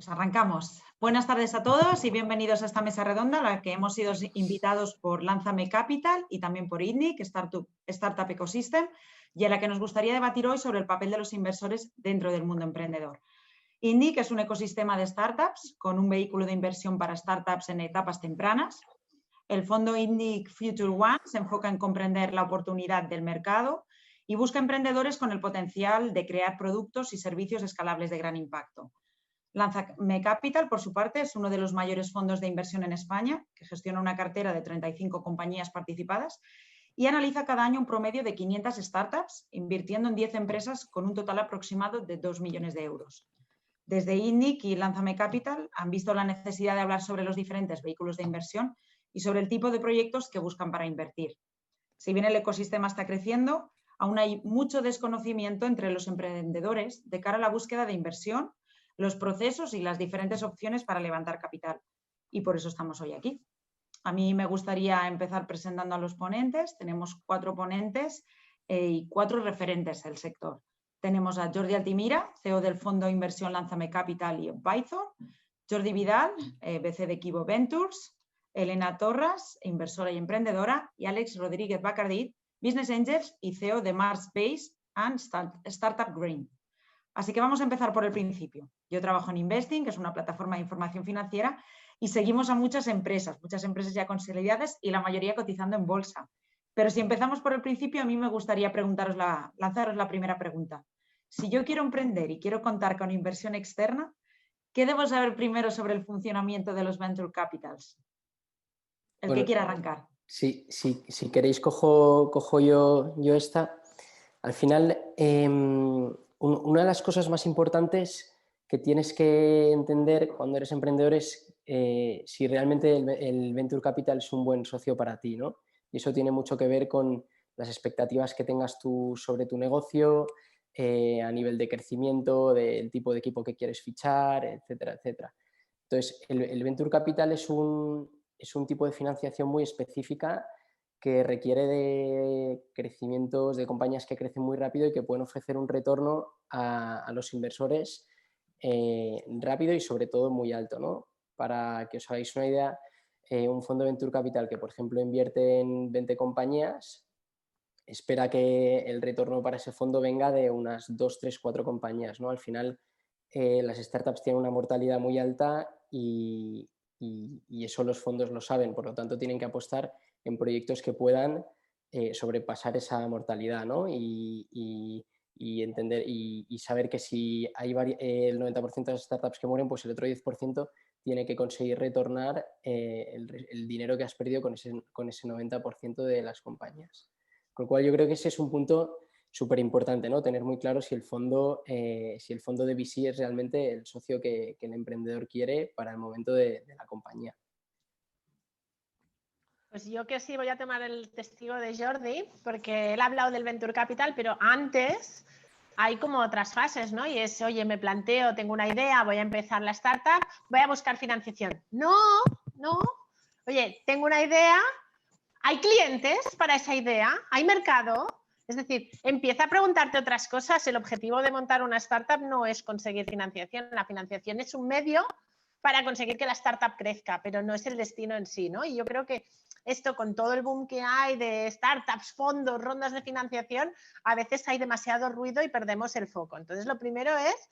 Pues arrancamos. Buenas tardes a todos y bienvenidos a esta mesa redonda a la que hemos sido invitados por Lánzame Capital y también por INNIC, Startup Ecosystem, y en la que nos gustaría debatir hoy sobre el papel de los inversores dentro del mundo emprendedor. INNIC es un ecosistema de startups con un vehículo de inversión para startups en etapas tempranas. El fondo INNIC Future One se enfoca en comprender la oportunidad del mercado y busca emprendedores con el potencial de crear productos y servicios escalables de gran impacto. Lánzame Capital, por su parte, es uno de los mayores fondos de inversión en España, que gestiona una cartera de 35 compañías participadas y analiza cada año un promedio de 500 startups, invirtiendo en 10 empresas con un total aproximado de 2 millones de euros. Desde INNIC y Lánzame Capital han visto la necesidad de hablar sobre los diferentes vehículos de inversión y sobre el tipo de proyectos que buscan para invertir. Si bien el ecosistema está creciendo, aún hay mucho desconocimiento entre los emprendedores de cara a la búsqueda de inversión, los procesos y las diferentes opciones para levantar capital. Y por eso estamos hoy aquí. A mí me gustaría empezar presentando a los ponentes. Tenemos 4 ponentes y 4 referentes del sector. Tenemos a Jordi Altimira, CEO del fondo de inversión Lánzame Capital y Python, Jordi Vidal, BC de Equivo Ventures, Elena Torras, inversora y emprendedora, y Alex Rodríguez Bacardí, Business Angels y CEO de Mars Base and Startup Green. Así que vamos a empezar por el principio. Yo trabajo en Investing, que es una plataforma de información financiera, y seguimos a muchas empresas ya consolidadas y la mayoría cotizando en bolsa. Pero si empezamos por el principio, a mí me gustaría lanzaros la primera pregunta. Si yo quiero emprender y quiero contar con inversión externa, ¿qué debo saber primero sobre el funcionamiento de los Venture Capitals? Que quiera arrancar. Si queréis, cojo yo esta. Al final, una de las cosas más importantes que tienes que entender cuando eres emprendedor es si realmente el Venture Capital es un buen socio para ti, ¿no? Y eso tiene mucho que ver con las expectativas que tengas tú sobre tu negocio, a nivel de crecimiento, del tipo de equipo que quieres fichar, etcétera, etcétera. Entonces, el Venture Capital es un tipo de financiación muy específica que requiere de crecimientos de compañías que crecen muy rápido y que pueden ofrecer un retorno a los inversores rápido y sobre todo muy alto, ¿no? Para que os hagáis una idea, un fondo de Venture Capital que, por ejemplo, invierte en 20 compañías, espera que el retorno para ese fondo venga de unas 2, 3, 4 compañías, ¿no? Al final, las startups tienen una mortalidad muy alta y eso los fondos lo saben, por lo tanto tienen que apostar en proyectos que puedan sobrepasar esa mortalidad, ¿no? Y entender y saber que si hay el 90% de las startups que mueren, pues el otro 10% tiene que conseguir retornar el dinero que has perdido con ese 90% de las compañías. Con lo cual yo creo que ese es un punto súper importante, ¿no? Tener muy claro si el fondo de VC es realmente el socio que el emprendedor quiere para el momento de la compañía. Pues yo que sí voy a tomar el testigo de Jordi, porque él ha hablado del Venture Capital, pero antes hay como otras fases, ¿no? Y es, oye, me planteo, tengo una idea, voy a empezar la startup, voy a buscar financiación. No. Oye, tengo una idea, ¿hay clientes para esa idea? ¿Hay mercado? Es decir, empieza a preguntarte otras cosas. El objetivo de montar una startup no es conseguir financiación. La financiación es un medio para conseguir que la startup crezca, pero no es el destino en sí, ¿no? Y yo creo que esto, con todo el boom que hay de startups, fondos, rondas de financiación, a veces hay demasiado ruido y perdemos el foco. Entonces, lo primero es,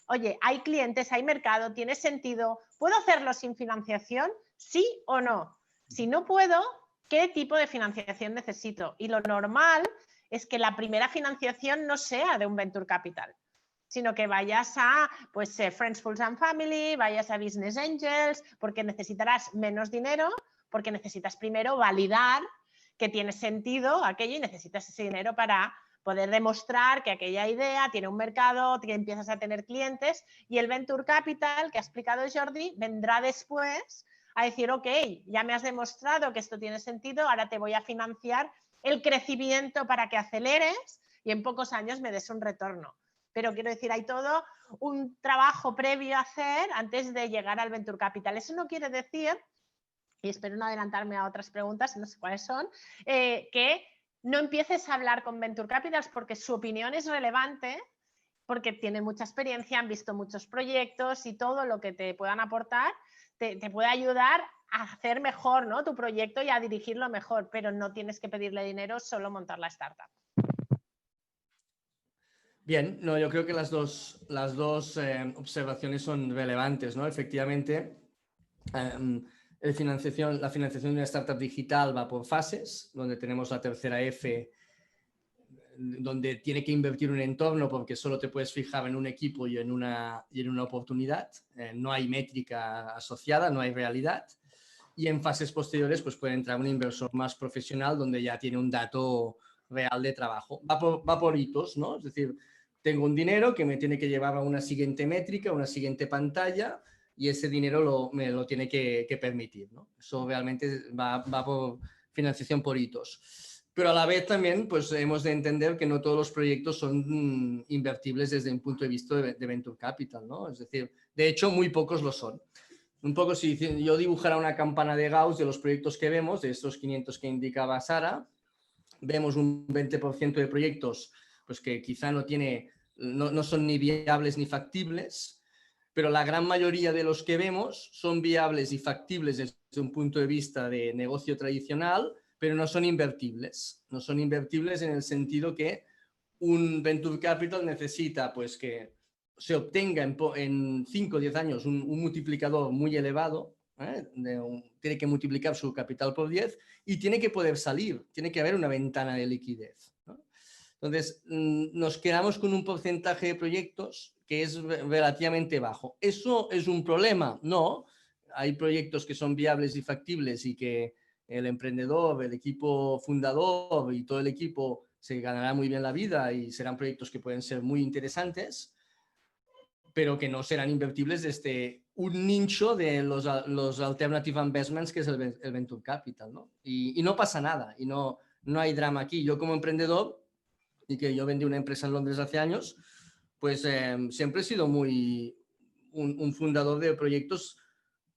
oye, ¿hay clientes, hay mercado, tiene sentido? ¿Puedo hacerlo sin financiación? ¿Sí o no? Si no puedo, ¿qué tipo de financiación necesito? Y lo normal es que la primera financiación no sea de un Venture Capital, sino que vayas a Friends, Fools and Family, vayas a Business Angels, porque necesitarás menos dinero, porque necesitas primero validar que tiene sentido aquello y necesitas ese dinero para poder demostrar que aquella idea tiene un mercado, que empiezas a tener clientes, y el Venture Capital, que ha explicado Jordi, vendrá después a decir, ok, ya me has demostrado que esto tiene sentido, ahora te voy a financiar el crecimiento para que aceleres y en pocos años me des un retorno. Pero quiero decir, hay todo un trabajo previo a hacer antes de llegar al Venture Capital. Eso no quiere decir, y espero no adelantarme a otras preguntas, no sé cuáles son, que no empieces a hablar con Venture Capitals porque su opinión es relevante porque tienen mucha experiencia, han visto muchos proyectos y todo lo que te puedan aportar te puede ayudar a hacer mejor, ¿no?, tu proyecto y a dirigirlo mejor, pero no tienes que pedirle dinero, solo montar la startup. Bien, no, yo creo que las dos observaciones son relevantes, ¿no? Efectivamente, la financiación de una startup digital va por fases, donde tenemos la tercera F, donde tiene que invertir un entorno porque solo te puedes fijar en un equipo y en una oportunidad. No hay métrica asociada, no hay realidad. Y en fases posteriores pues puede entrar un inversor más profesional donde ya tiene un dato real de trabajo. Va por hitos, ¿no? Es decir, tengo un dinero que me tiene que llevar a una siguiente métrica, a una siguiente pantalla, y ese dinero me lo tiene que permitir, ¿no? Eso realmente va por financiación por hitos. Pero a la vez también pues hemos de entender que no todos los proyectos son invertibles desde un punto de vista de venture capital, ¿no? Es decir, de hecho muy pocos lo son. Un poco si yo dibujara una campana de Gauss de los proyectos que vemos, de estos 500 que indicaba Sara, vemos un 20% de proyectos pues que quizá no son ni viables ni factibles, pero la gran mayoría de los que vemos son viables y factibles desde un punto de vista de negocio tradicional, pero no son invertibles. No son invertibles en el sentido que un venture capital necesita pues que se obtenga en 5 o 10 años un multiplicador muy elevado, tiene que multiplicar su capital por 10 y tiene que poder salir, tiene que haber una ventana de liquidez, ¿no? Entonces, nos quedamos con un porcentaje de proyectos que es relativamente bajo. ¿Eso es un problema? No. Hay proyectos que son viables y factibles y que el emprendedor, el equipo fundador y todo el equipo se ganará muy bien la vida y serán proyectos que pueden ser muy interesantes, pero que no serán invertibles desde un nicho de los alternative investments que es el venture capital, ¿no? Y no pasa nada, y no hay drama aquí. Yo como emprendedor, y que yo vendí una empresa en Londres hace años, pues siempre he sido un fundador de proyectos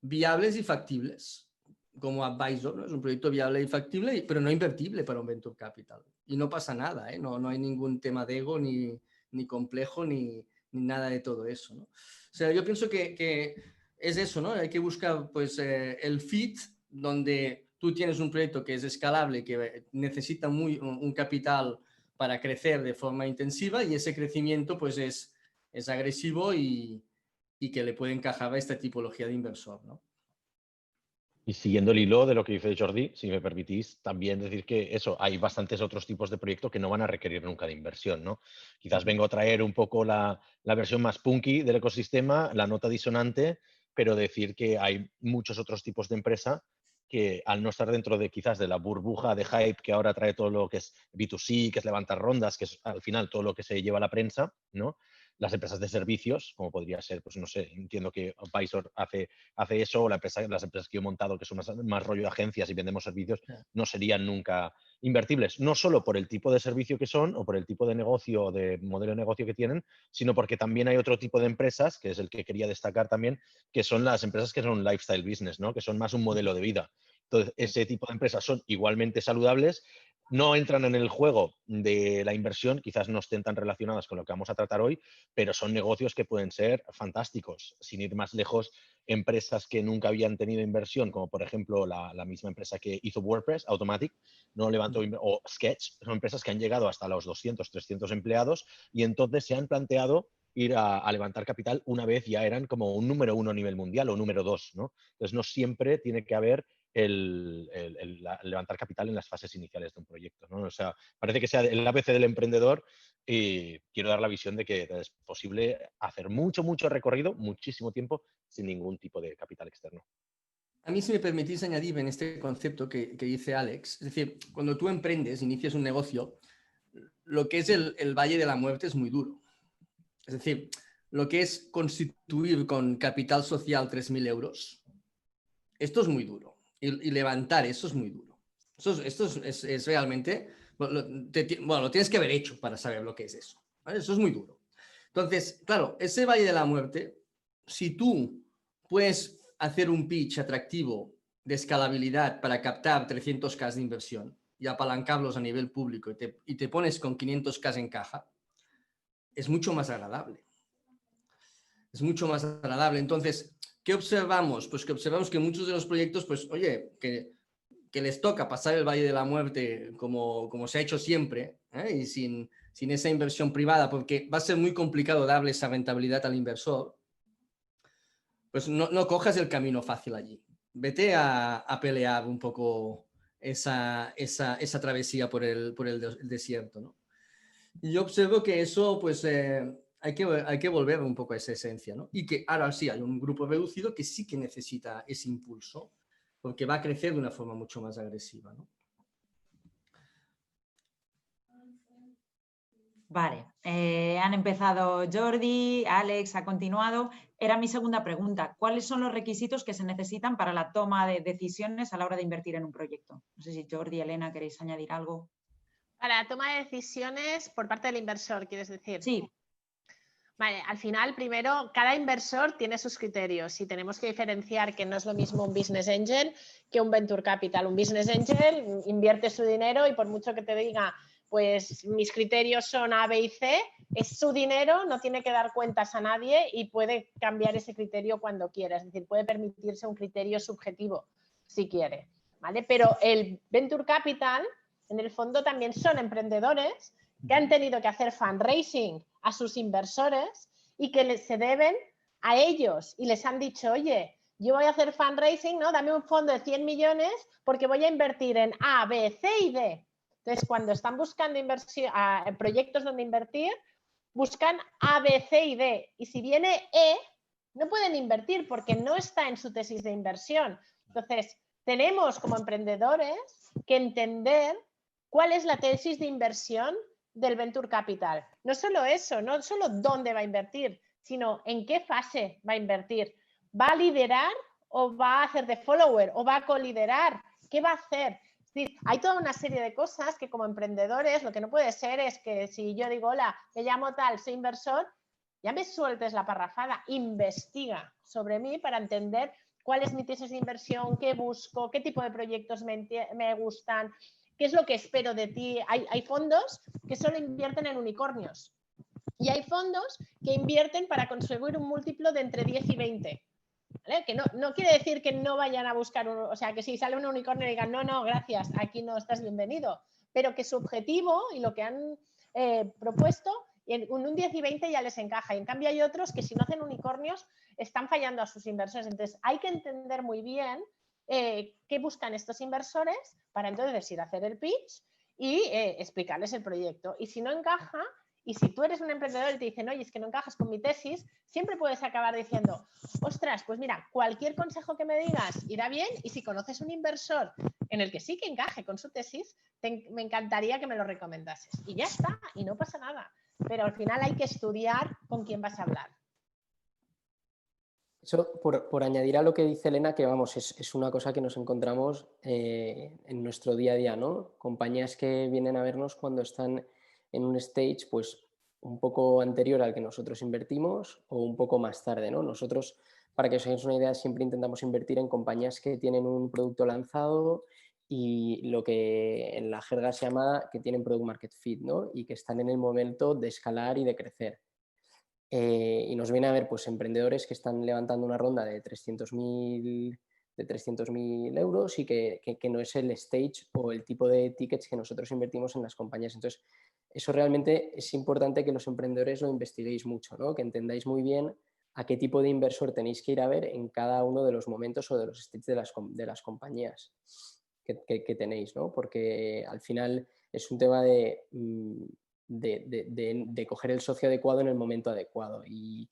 viables y factibles, como Advisor, ¿no? Es un proyecto viable y factible, pero no invertible para un venture capital. Y no pasa nada, ¿eh? No hay ningún tema de ego, ni complejo, ni nada de todo eso, ¿no? O sea, yo pienso que es eso, ¿no? Hay que buscar pues, el fit donde tú tienes un proyecto que es escalable, que necesita un capital para crecer de forma intensiva y ese crecimiento pues es agresivo y que le puede encajar a esta tipología de inversor, ¿no? Y siguiendo el hilo de lo que dice Jordi, si me permitís, también decir que eso, hay bastantes otros tipos de proyectos que no van a requerir nunca de inversión, ¿no? Quizás vengo a traer un poco la versión más punky del ecosistema, la nota disonante, pero decir que hay muchos otros tipos de empresa que al no estar dentro de quizás de la burbuja de hype que ahora trae todo lo que es B2C, que es levantar rondas, que es al final todo lo que se lleva a la prensa, ¿no? Las empresas de servicios, como podría ser, pues no sé, entiendo que Advisor hace eso, o las empresas que yo he montado, que son más rollo de agencias y vendemos servicios, no serían nunca invertibles, no solo por el tipo de servicio que son o por el tipo de negocio o de modelo de negocio que tienen, sino porque también hay otro tipo de empresas, que es el que quería destacar también, que son las empresas que son lifestyle business, ¿no? Que son más un modelo de vida. Entonces, ese tipo de empresas son igualmente saludables, no entran en el juego de la inversión, quizás no estén tan relacionadas con lo que vamos a tratar hoy, pero son negocios que pueden ser fantásticos. Sin ir más lejos, empresas que nunca habían tenido inversión, como por ejemplo la misma empresa que hizo WordPress, Automatic, no levantó, o Sketch, son empresas que han llegado hasta los 200, 300 empleados y entonces se han planteado ir a levantar capital una vez ya eran como un número 1 a nivel mundial o número 2, ¿no? Entonces no siempre tiene que haber el levantar capital en las fases iniciales de un proyecto, ¿no? O sea, parece que sea el ABC del emprendedor y quiero dar la visión de que es posible hacer mucho recorrido, muchísimo tiempo, sin ningún tipo de capital externo. A mí, si me permitís añadir en este concepto que dice Alex, es decir, cuando tú emprendes, inicias un negocio, lo que es el valle de la muerte es muy duro. Es decir, lo que es constituir con capital social 3.000 euros, esto es muy duro. Y levantar eso es muy duro. Esto es realmente... lo tienes que haber hecho para saber lo que es eso, ¿vale? Eso es muy duro. Entonces, claro, ese valle de la muerte, si tú puedes hacer un pitch atractivo de escalabilidad para captar 300K de inversión y apalancarlos a nivel público y te pones con 500K en caja, es mucho más agradable. Es mucho más agradable. Entonces, ¿qué observamos? Pues que observamos que muchos de los proyectos, pues, oye, que les toca pasar el Valle de la Muerte como se ha hecho siempre, y sin esa inversión privada, porque va a ser muy complicado darle esa rentabilidad al inversor, pues no cojas el camino fácil allí. Vete a pelear un poco esa travesía por el desierto, ¿no? Y yo observo que eso, pues, hay que volver un poco a esa esencia, ¿no? Y que ahora sí hay un grupo reducido que sí que necesita ese impulso, porque va a crecer de una forma mucho más agresiva, ¿no? Vale, han empezado Jordi, Alex ha continuado. Era mi segunda pregunta. ¿Cuáles son los requisitos que se necesitan para la toma de decisiones a la hora de invertir en un proyecto? No sé si Jordi y Elena queréis añadir algo. Para la toma de decisiones por parte del inversor, ¿quieres decir? Sí. Vale, al final, primero, cada inversor tiene sus criterios y tenemos que diferenciar que no es lo mismo un business angel que un venture capital. Un business angel invierte su dinero y por mucho que te diga, pues mis criterios son A, B y C, es su dinero, no tiene que dar cuentas a nadie y puede cambiar ese criterio cuando quiera. Es decir, puede permitirse un criterio subjetivo si quiere, ¿vale? Pero el venture capital, en el fondo, también son emprendedores que han tenido que hacer fundraising a sus inversores y que se deben a ellos y les han dicho, oye, yo voy a hacer fundraising, ¿no? Dame un fondo de 100 millones porque voy a invertir en A, B, C y D. Entonces, cuando están buscando proyectos donde invertir, buscan A, B, C y D. Y si viene E, no pueden invertir porque no está en su tesis de inversión. Entonces, tenemos como emprendedores que entender cuál es la tesis de inversión del Venture Capital. No solo eso, no solo dónde va a invertir, sino en qué fase va a invertir. ¿Va a liderar o va a hacer de follower o va a coliderar? ¿Qué va a hacer? Es decir, hay toda una serie de cosas que como emprendedores lo que no puede ser es que si yo digo, hola, me llamo tal, soy inversor, ya me sueltes la parrafada, investiga sobre mí para entender cuál es mi tesis de inversión, qué busco, qué tipo de proyectos me gustan, qué es lo que espero de ti. Hay fondos que solo invierten en unicornios y hay fondos que invierten para conseguir un múltiplo de entre 10 y 20. ¿Vale? Que no quiere decir que no vayan a buscar, o sea, que si sale un unicornio digan, no, gracias, aquí no estás bienvenido, pero que su objetivo y lo que han propuesto, en un 10 y 20 ya les encaja. Y en cambio hay otros que si no hacen unicornios están fallando a sus inversores. Entonces hay que entender muy bien qué buscan estos inversores para entonces ir a hacer el pitch y explicarles el proyecto. Y si no encaja, y si tú eres un emprendedor y te dicen, oye, es que no encajas con mi tesis, siempre puedes acabar diciendo, ostras, pues mira, cualquier consejo que me digas irá bien y si conoces un inversor en el que sí que encaje con su tesis, me encantaría que me lo recomendases. Y ya está, y no pasa nada. Pero al final hay que estudiar con quién vas a hablar. Eso, por añadir a lo que dice Elena, que vamos, es una cosa que nos encontramos en nuestro día a día, ¿no? Compañías que vienen a vernos cuando están en un stage, pues, un poco anterior al que nosotros invertimos o un poco más tarde, ¿no? Nosotros, para que os hagáis una idea, siempre intentamos invertir en compañías que tienen un producto lanzado y lo que en la jerga se llama que tienen product market fit, ¿no? Y que están en el momento de escalar y de crecer. Y nos viene a ver pues, emprendedores que están levantando una ronda de 300.000 euros y que no es el stage o el tipo de tickets que nosotros invertimos en las compañías. Entonces, eso realmente es importante que los emprendedores lo investiguéis mucho, ¿no? Que entendáis muy bien a qué tipo de inversor tenéis que ir a ver en cada uno de los momentos o de los stages de las compañías que tenéis, ¿no? Porque al final es un tema de coger el socio adecuado en el momento adecuado y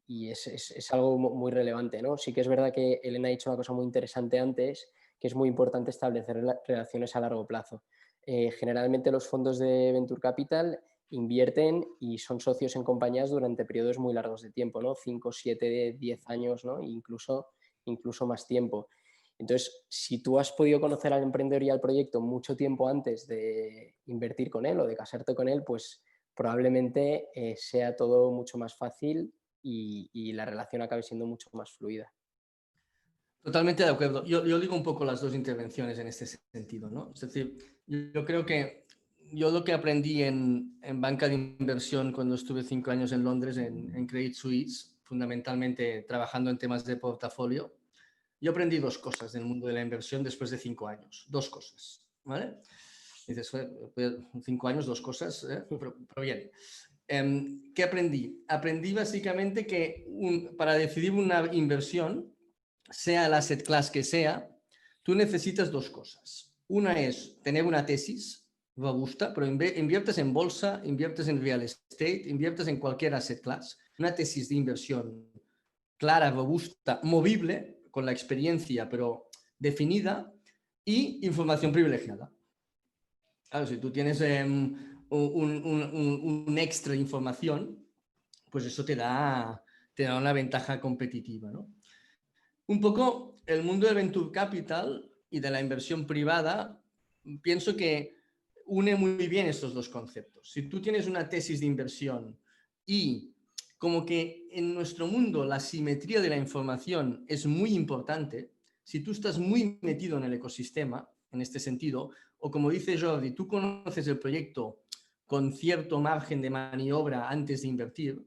es algo muy relevante, ¿no? Sí que es verdad que Elena ha dicho una cosa muy interesante antes, que es muy importante establecer relaciones a largo plazo. Generalmente los fondos de Venture Capital invierten y son socios en compañías durante periodos muy largos de tiempo, ¿no? 5, 7, 10 años, ¿no? Incluso más tiempo. Entonces, si tú has podido conocer al emprendedor y al proyecto mucho tiempo antes de invertir con él o de casarte con él, pues probablemente sea todo mucho más fácil y la relación acabe siendo mucho más fluida. Totalmente de acuerdo. Yo digo un poco las dos intervenciones en este sentido, ¿no? Es decir, yo creo que yo lo que aprendí en banca de inversión cuando estuve 5 años en Londres, en Credit Suisse, fundamentalmente trabajando en temas de portafolio, yo aprendí 2 cosas del mundo de la inversión después de 5 años. 2 cosas, ¿vale? Dices, 5 años, 2 cosas, pero bien. ¿Qué aprendí? Aprendí básicamente que para decidir una inversión, sea el asset class que sea, tú necesitas 2 cosas. Una es tener una tesis robusta, pero inviertes en bolsa, inviertes en real estate, inviertes en cualquier asset class, una tesis de inversión clara, robusta, movible, con la experiencia, pero definida, y información privilegiada. Claro, si tú tienes un extra de información, pues eso te da una ventaja competitiva, ¿no? Un poco el mundo del venture capital y de la inversión privada, pienso que une muy bien estos 2 conceptos. Si tú tienes una tesis de inversión y como que en nuestro mundo la simetría de la información es muy importante, si tú estás muy metido en el ecosistema, en este sentido, o como dice Jordi, tú conoces el proyecto con cierto margen de maniobra antes de invertir,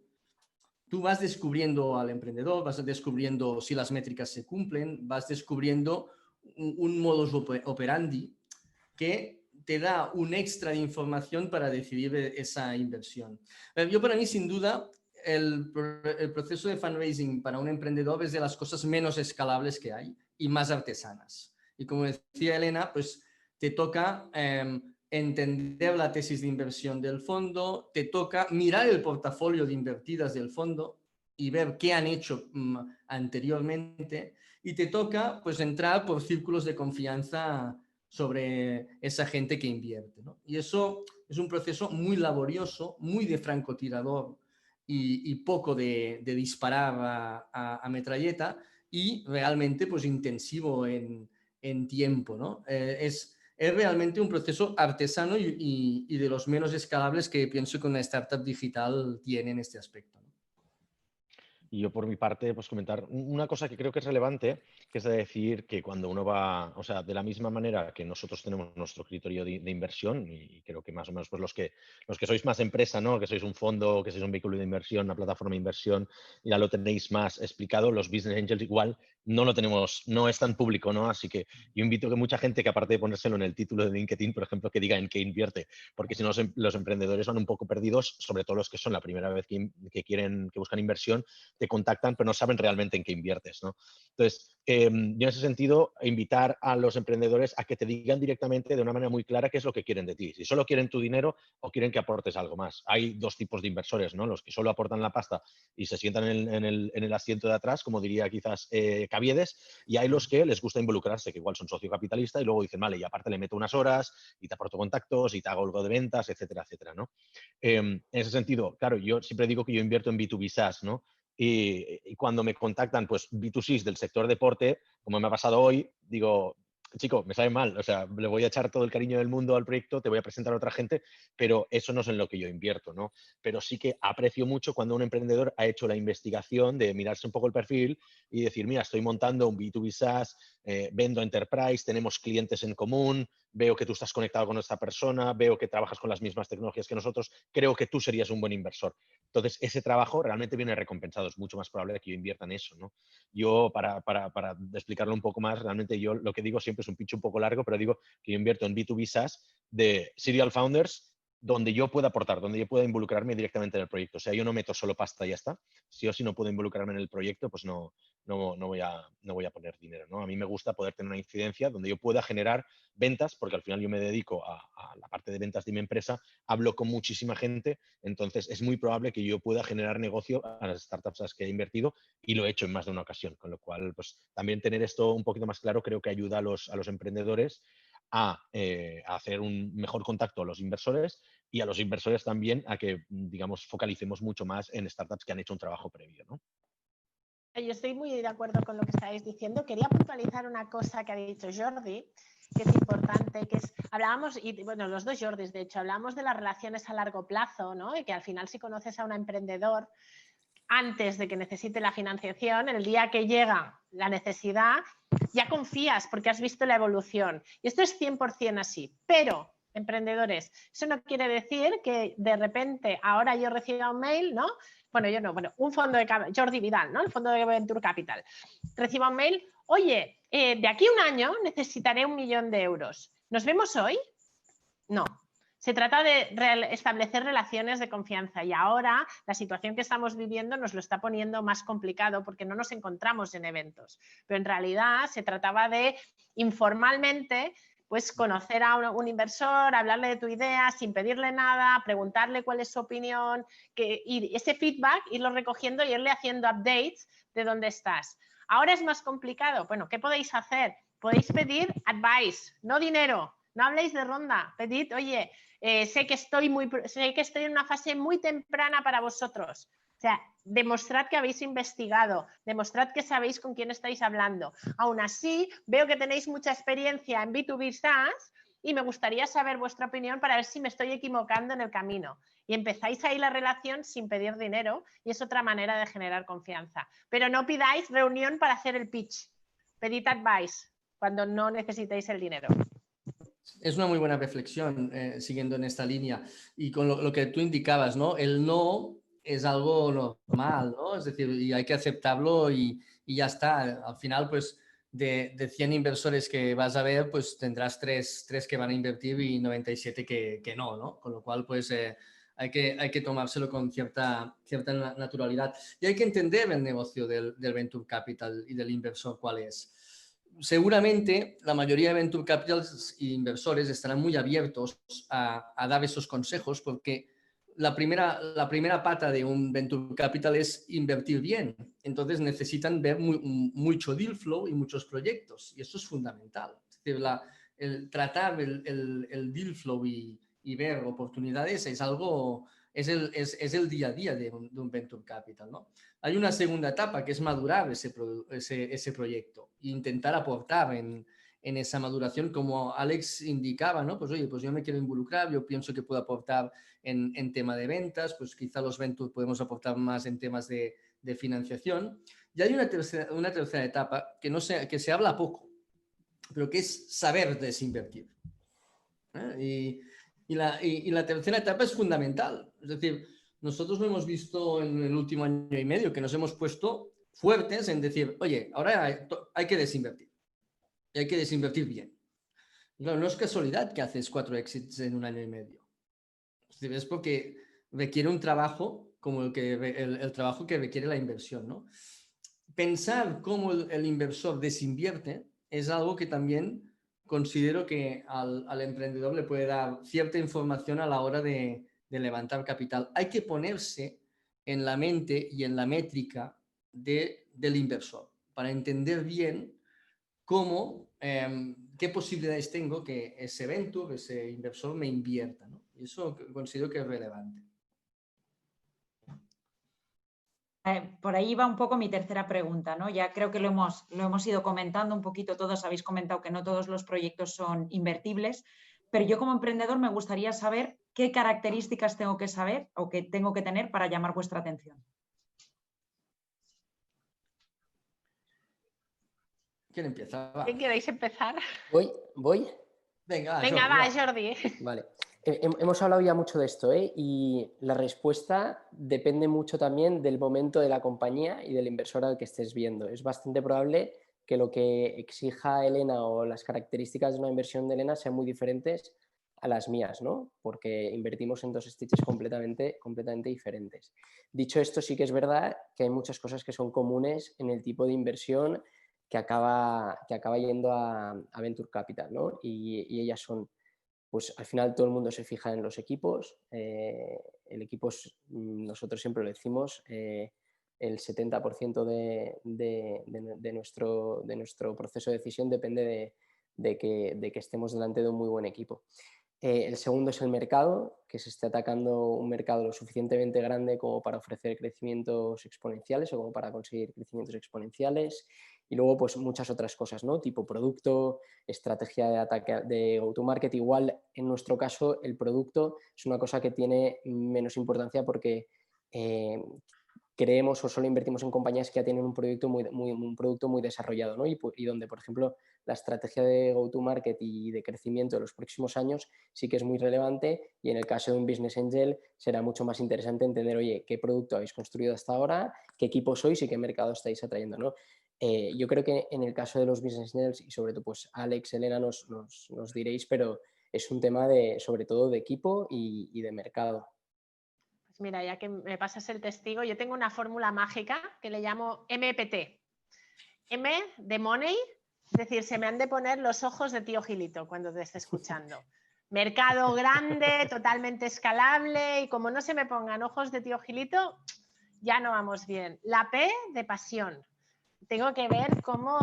tú vas descubriendo al emprendedor, vas descubriendo si las métricas se cumplen, vas descubriendo un modus operandi que te da un extra de información para decidir esa inversión. Yo para mí, sin duda, el proceso de fundraising para un emprendedor es de las cosas menos escalables que hay y más artesanas. Y como decía Elena, pues te toca entender la tesis de inversión del fondo, te toca mirar el portafolio de invertidas del fondo y ver qué han hecho anteriormente, y te toca pues entrar por círculos de confianza sobre esa gente que invierte, ¿no? Y eso es un proceso muy laborioso, muy de francotirador y poco de disparar a metralleta, y realmente pues intensivo en tiempo, ¿no? Es realmente un proceso artesano y de los menos escalables que pienso que una startup digital tiene en este aspecto, ¿no? Y yo por mi parte, pues comentar una cosa que creo que es relevante, que es de decir que cuando uno va, o sea, de la misma manera que nosotros tenemos nuestro criterio de inversión, y creo que más o menos pues los que sois más empresa, ¿no? Que sois un fondo, que sois un vehículo de inversión, una plataforma de inversión, ya lo tenéis más explicado, los business angels igual no lo tenemos, no es tan público, ¿no? Así que yo invito a que mucha gente, que aparte de ponérselo en el título de LinkedIn, por ejemplo, que diga en qué invierte, porque si no los emprendedores van un poco perdidos, sobre todo los que son la primera vez que buscan inversión, te contactan, pero no saben realmente en qué inviertes, ¿no? Entonces, yo en ese sentido, invitar a los emprendedores a que te digan directamente de una manera muy clara qué es lo que quieren de ti. Si solo quieren tu dinero o quieren que aportes algo más. Hay 2 tipos de inversores, ¿no? Los que solo aportan la pasta y se sientan en el asiento de atrás, como diría quizás Caviedes, y hay los que les gusta involucrarse, que igual son socio capitalista y luego dicen, vale, y aparte le meto unas horas y te aporto contactos y te hago algo de ventas, etcétera, etcétera, ¿no? En ese sentido, claro, yo siempre digo que yo invierto en B2B SaaS, ¿no? Y cuando me contactan, pues B2C del sector deporte, como me ha pasado hoy, digo, chico, me sabe mal, o sea, le voy a echar todo el cariño del mundo al proyecto, te voy a presentar a otra gente, pero eso no es en lo que yo invierto, ¿no? Pero sí que aprecio mucho cuando un emprendedor ha hecho la investigación de mirarse un poco el perfil y decir, mira, estoy montando un B2B SaaS, vendo Enterprise, tenemos clientes en común, veo que tú estás conectado con esta persona, veo que trabajas con las mismas tecnologías que nosotros, creo que tú serías un buen inversor. Entonces, ese trabajo realmente viene recompensado. Es mucho más probable que yo invierta en eso, ¿no? Yo, para explicarlo un poco más, realmente yo lo que digo siempre es un pitch un poco largo, pero digo que yo invierto en B2B SaaS de serial founders donde yo pueda aportar, donde yo pueda involucrarme directamente en el proyecto. O sea, yo no meto solo pasta y ya está. Si yo no puedo involucrarme en el proyecto, pues no voy a poner dinero, ¿no? A mí me gusta poder tener una incidencia donde yo pueda generar ventas, porque al final yo me dedico a la parte de ventas de mi empresa, hablo con muchísima gente, entonces es muy probable que yo pueda generar negocio a las startups a las que he invertido, y lo he hecho en más de una ocasión, con lo cual pues también tener esto un poquito más claro creo que ayuda a los emprendedores a hacer un mejor contacto a los inversores, y a los inversores también a que, digamos, focalicemos mucho más en startups que han hecho un trabajo previo, ¿no? Yo estoy muy de acuerdo con lo que estáis diciendo. Quería puntualizar una cosa que ha dicho Jordi, que es importante, que es, hablábamos, y bueno, los 2 Jordis, de hecho, hablamos de las relaciones a largo plazo, ¿no? Y que al final, si conoces a un emprendedor antes de que necesite la financiación, el día que llega la necesidad, ya confías porque has visto la evolución. Y esto es 100% así. Pero emprendedores. Eso no quiere decir que de repente ahora yo reciba un mail, ¿no? Bueno, yo no, bueno, un fondo de Jordi Vidal, ¿no? El fondo de Venture Capital. Reciba un mail, oye, de aquí a un año necesitaré 1 millón de euros. ¿Nos vemos hoy? No. Se trata de establecer relaciones de confianza y ahora la situación que estamos viviendo nos lo está poniendo más complicado porque no nos encontramos en eventos. Pero en realidad se trataba de informalmente pues conocer a un inversor, hablarle de tu idea sin pedirle nada, preguntarle cuál es su opinión, y ese feedback irlo recogiendo y irle haciendo updates de dónde estás. Ahora es más complicado. Bueno, ¿qué podéis hacer? Podéis pedir advice, no dinero. No habléis de ronda. Pedid, oye, sé que estoy en una fase muy temprana para vosotros. O sea, demostrad que habéis investigado, demostrad que sabéis con quién estáis hablando. Aún así, veo que tenéis mucha experiencia en B2B SaaS y me gustaría saber vuestra opinión para ver si me estoy equivocando en el camino. Y empezáis ahí la relación sin pedir dinero y es otra manera de generar confianza. Pero no pidáis reunión para hacer el pitch. Pedid advice cuando no necesitéis el dinero. Es una muy buena reflexión, siguiendo en esta línea. Y con lo que tú indicabas, ¿no? El no es algo normal, ¿no? Es decir, y hay que aceptarlo y ya está. Al final, pues, de 100 inversores que vas a ver, pues tendrás 3 que van a invertir y 97 que no, ¿no? Con lo cual, pues, hay que tomárselo con cierta naturalidad. Y hay que entender el negocio del Venture Capital y del inversor cuál es. Seguramente la mayoría de Venture Capitals e inversores estarán muy abiertos a dar esos consejos porque la primera pata de un Venture Capital es invertir bien. Entonces necesitan ver mucho deal flow y muchos proyectos y eso es fundamental. Es decir, el tratar el deal flow y ver oportunidades es algo, es el día a día de un Venture Capital, ¿no? Hay una segunda etapa que es madurar ese proyecto e intentar aportar en esa maduración, como Alex indicaba, ¿no? Pues oye, pues yo me quiero involucrar, yo pienso que puedo aportar en tema de ventas, pues quizá los Venture podemos aportar más en temas de financiación. Y hay una tercera etapa que se habla poco, pero que es saber desinvertir. Y la tercera etapa es fundamental. Es decir, nosotros lo hemos visto en el último año y medio, que nos hemos puesto fuertes en decir, oye, ahora hay que desinvertir. Y hay que desinvertir bien. Y claro, no es casualidad que haces 4 exits en un año y medio. Es decir, es porque requiere un trabajo como el trabajo que requiere la inversión, ¿no? Pensar cómo el inversor desinvierte es algo que también considero que al emprendedor le puede dar cierta información a la hora de levantar capital. Hay que ponerse en la mente y en la métrica del inversor para entender bien cómo, qué posibilidades tengo que ese venture, ese inversor me invierta, ¿no? Y eso considero que es relevante. Por ahí va un poco mi tercera pregunta, ¿no? Ya creo que lo hemos ido comentando un poquito todos, habéis comentado que no todos los proyectos son invertibles, pero yo como emprendedor me gustaría saber qué características tengo que saber o que tengo que tener para llamar vuestra atención. ¿Quién empieza? Va. ¿Quién queréis empezar? ¿Voy? Venga, Venga, Jordi, va, Jordi. Vale. Hemos hablado ya mucho de esto, ¿eh? Y la respuesta depende mucho también del momento de la compañía y del inversor al que estés viendo. Es bastante probable que lo que exija Elena o las características de una inversión de Elena sean muy diferentes a las mías, ¿no? Porque invertimos en dos stages completamente diferentes. Dicho esto, sí que es verdad que hay muchas cosas que son comunes en el tipo de inversión que acaba yendo a Venture Capital, ¿no? Y ellas son, pues al final todo el mundo se fija en los equipos. El equipo es, nosotros siempre lo decimos, el 70% de nuestro proceso de decisión depende de que estemos delante de un muy buen equipo. El segundo es el mercado, que se esté atacando un mercado lo suficientemente grande como para ofrecer crecimientos exponenciales o como para conseguir crecimientos exponenciales. Y luego, pues muchas otras cosas, ¿no? Tipo producto, estrategia de ataque de go-to-market. Igual, en nuestro caso, el producto es una cosa que tiene menos importancia porque creemos o solo invertimos en compañías que ya tienen un producto muy desarrollado, ¿no? Y donde, por ejemplo, la estrategia de go-to-market y de crecimiento de los próximos años sí que es muy relevante, y en el caso de un Business Angel será mucho más interesante entender, oye, qué producto habéis construido hasta ahora, qué equipo sois y qué mercado estáis atrayendo, ¿no? Yo creo que en el caso de los Business Angels, y sobre todo pues Alex, Elena, nos diréis, pero es un tema sobre todo de equipo y de mercado. Pues mira, ya que me pasas el testigo, yo tengo una fórmula mágica que le llamo MPT. M de money, es decir, se me han de poner los ojos de tío Gilito cuando te esté escuchando. Mercado grande, totalmente escalable, y como no se me pongan ojos de tío Gilito, ya no vamos bien. La P de pasión. Tengo que ver cómo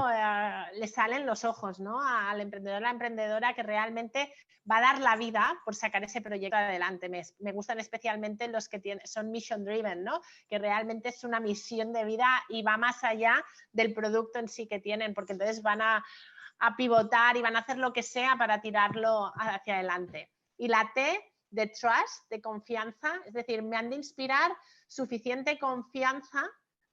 le salen los ojos, ¿no? Al emprendedor, a la emprendedora que realmente va a dar la vida por sacar ese proyecto adelante. Me gustan especialmente los que son mission driven, ¿no? Que realmente es una misión de vida y va más allá del producto en sí que tienen, porque entonces van a pivotar y van a hacer lo que sea para tirarlo hacia adelante. Y la T de trust, de confianza, es decir, me han de inspirar suficiente confianza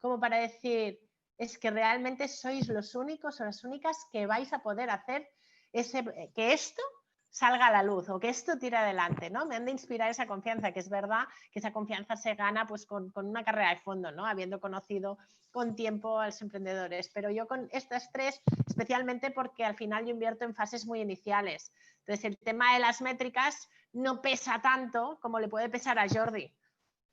como para decir, es que realmente sois los únicos o las únicas que vais a poder hacer que esto salga a la luz o que esto tire adelante, ¿no? Me han de inspirar esa confianza, que es verdad que esa confianza se gana pues con una carrera de fondo, ¿no? Habiendo conocido con tiempo a los emprendedores. Pero yo con estas tres, especialmente porque al final yo invierto en fases muy iniciales. Entonces el tema de las métricas no pesa tanto como le puede pesar a Jordi,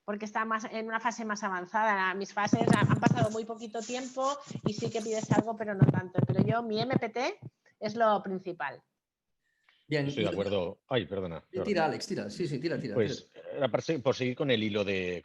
porque está en una fase más avanzada. Mis fases han pasado muy poquito tiempo y sí que pides algo, pero no tanto. Pero yo, mi MPT es lo principal. Bien. Estoy de acuerdo. Ay, perdona. Tira, Alex, tira. Sí, tira. Pues por seguir con el hilo de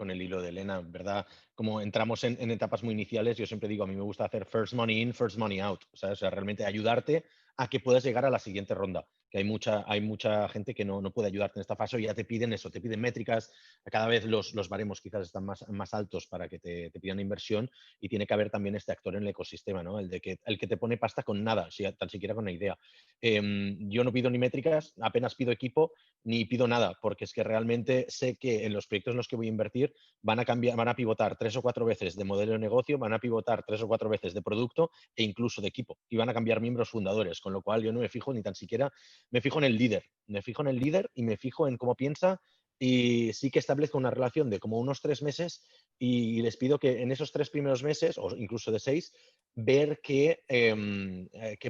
Elena, ¿verdad? Como entramos en etapas muy iniciales, yo siempre digo, a mí me gusta hacer first money in, first money out. ¿Sabes? O sea, realmente ayudarte a que puedas llegar a la siguiente ronda. Que hay mucha gente que no puede ayudarte en esta fase, o ya te piden eso, te piden métricas, cada vez los baremos quizás están más altos para que te pidan inversión, y tiene que haber también este actor en el ecosistema, ¿no? El que te pone pasta con nada, tan siquiera con una idea. Yo no pido ni métricas, apenas pido equipo, ni pido nada, porque es que realmente sé que en los proyectos en los que voy a invertir van a pivotar 3 o 4 veces de modelo de negocio, van a pivotar 3 o 4 veces de producto e incluso de equipo, y van a cambiar miembros fundadores, con lo cual yo no me fijo ni tan siquiera, me fijo en el líder, y me fijo en cómo piensa, y sí que establezco una relación de como unos 3 meses, y les pido que en esos 3 primeros meses, o incluso de 6, ver qué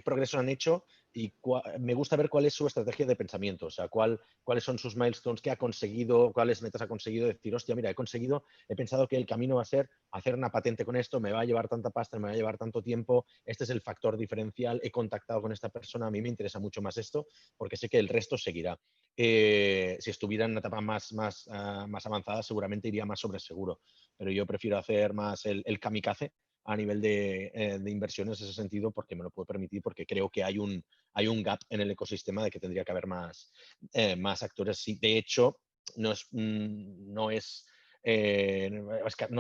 progreso han hecho, y me gusta ver cuál es su estrategia de pensamiento, o sea, cuáles son sus milestones, qué ha conseguido, cuáles metas ha conseguido, decir, hostia, mira, he pensado que el camino va a ser hacer una patente con esto, me va a llevar tanta pasta, me va a llevar tanto tiempo, este es el factor diferencial, he contactado con esta persona, a mí me interesa mucho más esto, porque sé que el resto seguirá. Si estuviera en una etapa más avanzada, seguramente iría más sobre seguro, pero yo prefiero hacer más el kamikaze a nivel de inversiones en ese sentido, porque me lo puedo permitir, porque creo que hay un gap en el ecosistema de que tendría que haber más actores. Sí, de hecho, no es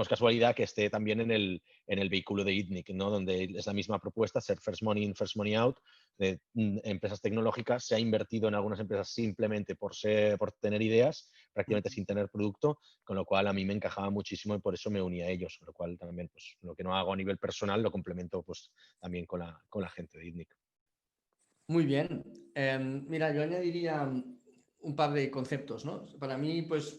casualidad que esté también en el vehículo de ITNIC, ¿no? Donde es la misma propuesta, ser first money in, first money out, de empresas tecnológicas. Se ha invertido en algunas empresas simplemente por tener ideas, prácticamente sin tener producto, con lo cual a mí me encajaba muchísimo y por eso me uní a ellos, con lo cual también pues, lo que no hago a nivel personal lo complemento pues, también con la gente de ITNIC. Muy bien. Mira, yo añadiría un par de conceptos, ¿no? Para mí, pues,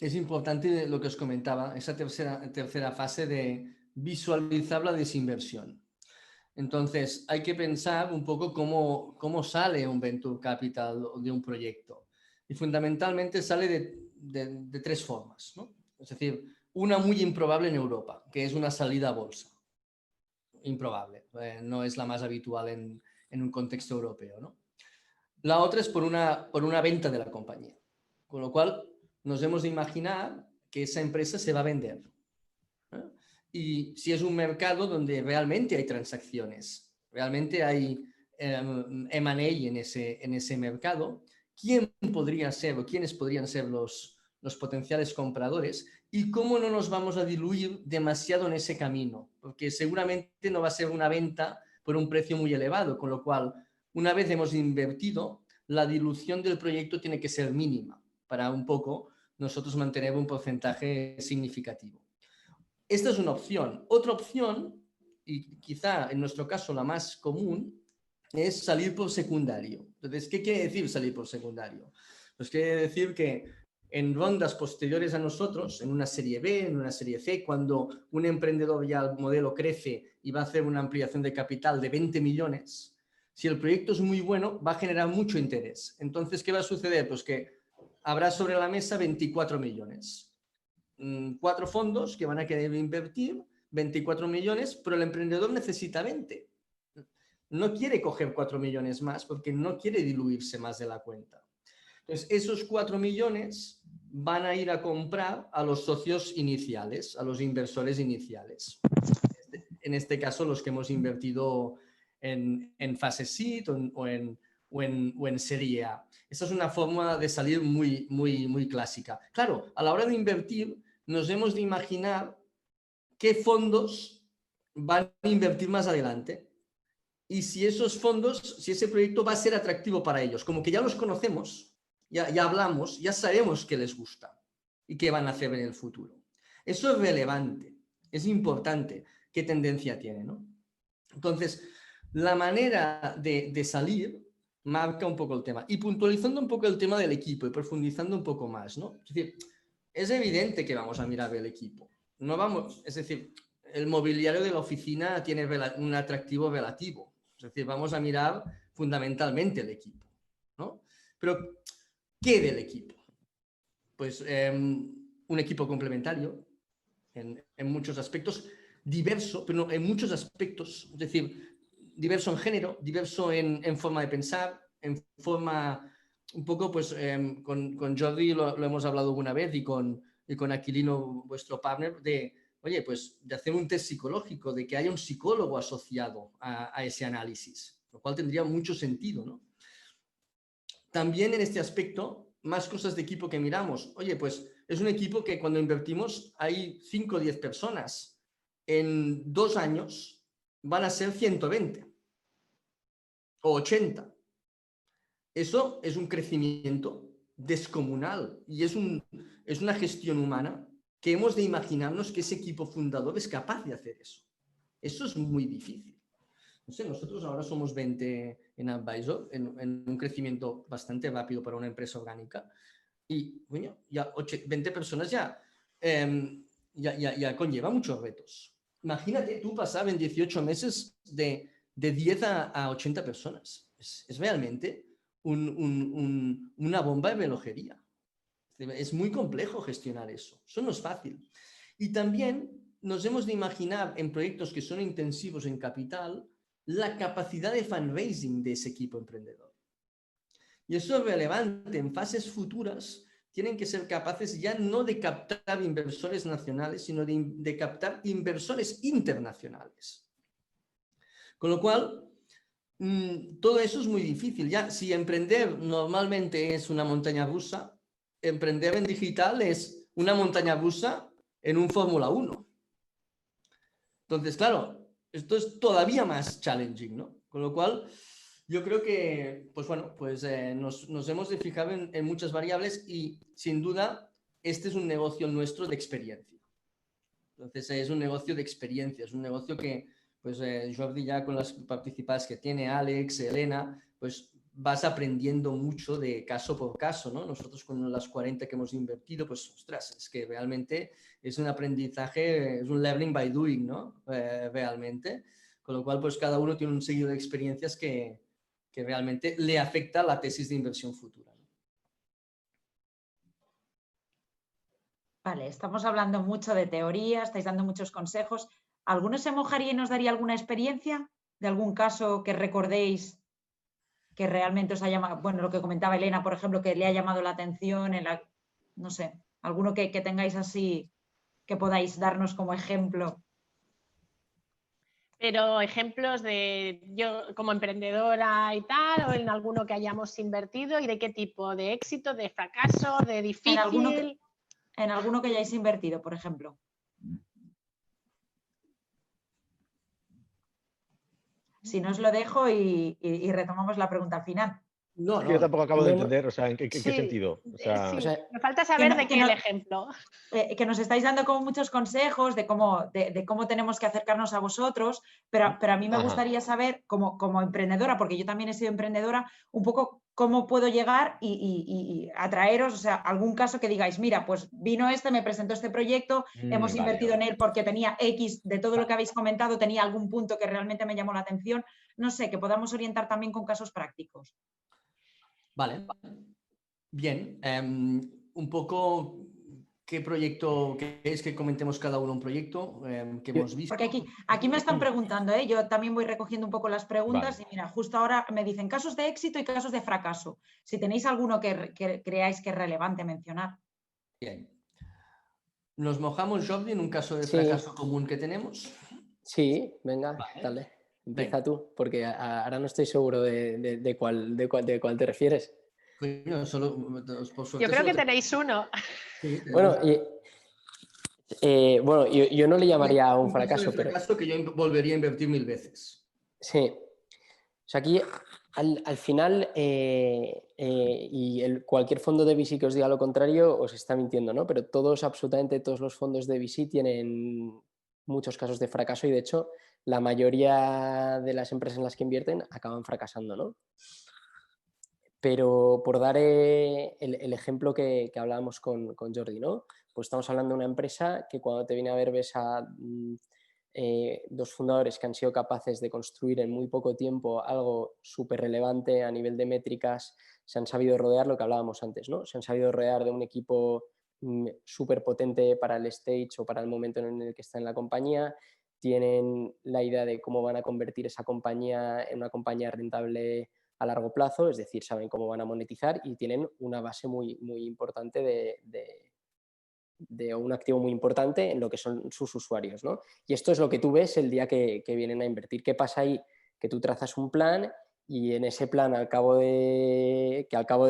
es importante lo que os comentaba, esa tercera fase de visualizar la desinversión. Entonces, hay que pensar un poco cómo sale un venture capital de un proyecto. Y fundamentalmente sale de 3 formas, ¿no? Es decir, una muy improbable en Europa, que es una salida a bolsa. Improbable, no es la más habitual en un contexto europeo, ¿no? La otra es por una venta de la compañía, con lo cual nos hemos de imaginar que esa empresa se va a vender, ¿eh? Y si es un mercado donde realmente hay transacciones, realmente hay M&A en ese mercado, ¿quién podría ser o quiénes podrían ser los potenciales compradores? ¿Y cómo no nos vamos a diluir demasiado en ese camino? Porque seguramente no va a ser una venta por un precio muy elevado, con lo cual, una vez hemos invertido, la dilución del proyecto tiene que ser mínima para un poco nosotros mantener un porcentaje significativo. esta es una opción. Otra opción, y quizá en nuestro caso la más común, es salir por secundario. Entonces, ¿qué quiere decir salir por secundario? Pues quiere decir que en rondas posteriores a nosotros, en una serie B, en una serie C, cuando un emprendedor ya el modelo crece y va a hacer una ampliación de capital de 20 millones, si el proyecto es muy bueno, va a generar mucho interés. Entonces, ¿qué va a suceder? Pues que habrá sobre la mesa 24 millones. 4 fondos que van a querer invertir 24 millones, pero el emprendedor necesita 20. No quiere coger 4 millones más porque no quiere diluirse más de la cuenta. Entonces, esos 4 millones van a ir a comprar a los socios iniciales, a los inversores iniciales. En este caso, los que hemos invertido en fase seed o en serie A. Esa es una forma de salir muy clásica. Claro, a la hora de invertir, nos hemos de imaginar qué fondos van a invertir más adelante. Y si esos fondos, si ese proyecto va a ser atractivo para ellos, como que ya los conocemos, ya hablamos, ya sabemos qué les gusta y qué van a hacer en el futuro. Eso es relevante, es importante qué tendencia tiene, ¿no? Entonces, la manera de salir marca un poco el tema. Y puntualizando un poco el tema del equipo y profundizando un poco más, ¿no? Es decir, es evidente que vamos a mirar el equipo. No vamos, es decir, el mobiliario de la oficina tiene un atractivo relativo. Es decir, vamos a mirar fundamentalmente el equipo, ¿no? Pero, ¿qué del equipo? Pues un equipo complementario en muchos aspectos, diverso, pero en muchos aspectos, es decir, diverso en género, diverso en forma de pensar, en forma un poco, pues con Jordi lo hemos hablado alguna vez y con Aquilino, vuestro partner, de, oye, pues de hacer un test psicológico, de que haya un psicólogo asociado a ese análisis, lo cual tendría mucho sentido, ¿no? También en este aspecto, más cosas de equipo que miramos. Oye, pues es un equipo que cuando invertimos hay 5 o 10 personas. En 2 años van a ser 120 o 80. Eso es un crecimiento descomunal y es una gestión humana que hemos de imaginarnos que ese equipo fundador es capaz de hacer eso. Eso es muy difícil. No sé, nosotros ahora somos 20 en Advisor, en un crecimiento bastante rápido para una empresa orgánica. Y, bueno, ya 20 personas ya conlleva muchos retos. Imagínate tú pasar en 18 meses de 10 a 80 personas. Es realmente una bomba de relojería. Es muy complejo gestionar eso. Eso no es fácil. Y también nos hemos de imaginar en proyectos que son intensivos en capital la capacidad de fundraising de ese equipo emprendedor. Y eso es relevante. En fases futuras tienen que ser capaces ya no de captar inversores nacionales, sino de captar inversores internacionales. Con lo cual, todo eso es muy difícil. Ya, si emprender normalmente es una montaña rusa, emprender en digital es una montaña rusa en un Fórmula 1. Entonces, claro, esto es todavía más challenging, ¿no? Con lo cual, yo creo que, pues bueno, pues nos hemos de fijar en muchas variables y, sin duda, este es un negocio nuestro de experiencia. Entonces, es un negocio de experiencia, es un negocio que, pues Jordi ya con las participadas que tiene, Alex, Elena, pues vas aprendiendo mucho de caso por caso, ¿no? Nosotros con las 40 que hemos invertido, pues, ostras, es que realmente es un aprendizaje, es un learning by doing, ¿no? Realmente. Con lo cual, pues cada uno tiene un seguido de experiencias que realmente le afecta la tesis de inversión futura, ¿no? Vale, estamos hablando mucho de teoría, estáis dando muchos consejos. ¿Alguno se mojaría y nos daría alguna experiencia de algún caso que recordéis que realmente os ha llamado? Bueno, lo que comentaba Elena, por ejemplo, que le ha llamado la atención, no sé, alguno que tengáis así, que podáis darnos como ejemplo. Pero ejemplos de yo como emprendedora y tal, o en alguno que hayamos invertido y de qué tipo, de éxito, de fracaso, de difícil. En alguno que hayáis invertido, por ejemplo. Si no os lo dejo y retomamos la pregunta al final. No, Es que yo tampoco acabo de Bueno, entender, o sea, ¿en qué Sí, sentido? O sea, sí, o sea, me falta saber no- de que qué no- el ejemplo. Que nos estáis dando como muchos consejos de cómo tenemos que acercarnos a vosotros, pero a mí me ajá. gustaría saber, como emprendedora, porque yo también he sido emprendedora, un poco cómo puedo llegar y atraeros, o sea, algún caso que digáis, mira, pues vino este, me presentó este proyecto, hemos Vale, invertido en vale. él porque tenía X, de todo lo que habéis comentado, tenía algún punto que realmente me llamó la atención, no sé, que podamos orientar también con casos prácticos. Vale. Bien. Un poco, ¿qué proyecto queréis que comentemos cada uno un proyecto que Yo- hemos visto? Porque aquí me están preguntando, ¿eh? Yo también voy recogiendo un poco las preguntas Vale. y mira, justo ahora me dicen casos de éxito y casos de fracaso. Si tenéis alguno que creáis que es relevante mencionar. Bien. Nos mojamos, Jordi, en un caso de Sí, fracaso común que tenemos. sí, venga, Vale. dale. Venga. Empieza tú, porque ahora no estoy seguro de cuál te refieres. Coño, por suerte Yo creo solo que tenéis uno. sí, tenemos Bueno, yo no le llamaría a un un caso de fracaso, pero fracaso que yo volvería a invertir 1000 veces. sí. O sea, aquí al final, cualquier fondo de VC que os diga lo contrario, os está mintiendo, ¿no? Pero absolutamente todos los fondos de VC tienen muchos casos de fracaso y de hecho la mayoría de las empresas en las que invierten acaban fracasando, ¿no? Pero por dar el ejemplo que hablábamos con Jordi, ¿no? Pues estamos hablando de una empresa que cuando te viene a ver ves a dos fundadores que han sido capaces de construir en muy poco tiempo algo súper relevante a nivel de métricas, se han sabido rodear, lo que hablábamos antes, ¿no? Se han sabido rodear de un equipo súper potente para el stage o para el momento en el que está en la compañía, tienen la idea de cómo van a convertir esa compañía en una compañía rentable a largo plazo, es decir, saben cómo van a monetizar y tienen una base muy, muy importante de un activo muy importante en lo que son sus usuarios, ¿no? Y esto es lo que tú ves el día que vienen a invertir. ¿Qué pasa ahí? Que tú trazas un plan y en ese plan, al cabo de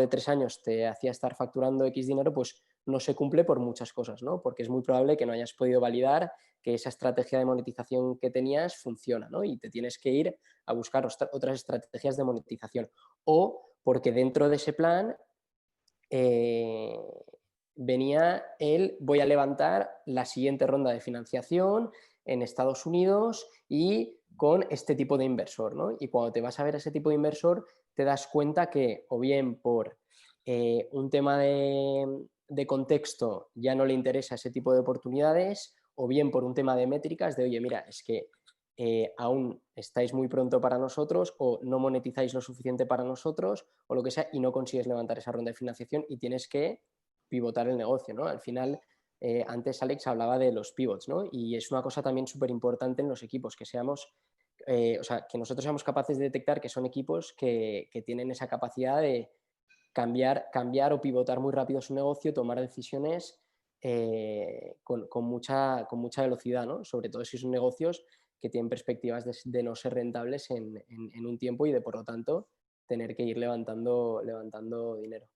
3 años te hacía estar facturando X dinero, pues no se cumple por muchas cosas, ¿no? Porque es muy probable que no hayas podido validar que esa estrategia de monetización que tenías funciona, ¿no? Y te tienes que ir a buscar otras estrategias de monetización. O porque dentro de ese plan venía voy a levantar la siguiente ronda de financiación en Estados Unidos y con este tipo de inversor, ¿no? Y cuando te vas a ver a ese tipo de inversor, te das cuenta que o bien por un tema de contexto ya no le interesa ese tipo de oportunidades, o bien por un tema de métricas de, oye, mira, es que aún estáis muy pronto para nosotros o no monetizáis lo suficiente para nosotros o lo que sea y no consigues levantar esa ronda de financiación y tienes que pivotar el negocio, ¿no? Al final, antes Alex hablaba de los pivots, ¿no? Y es una cosa también súper importante en los equipos, que seamos, que nosotros seamos capaces de detectar que son equipos que tienen esa capacidad de cambiar o pivotar muy rápido su negocio, tomar decisiones con mucha velocidad, ¿no? Sobre todo si son negocios que tienen perspectivas de no ser rentables en un tiempo y de, por lo tanto, tener que ir levantando dinero.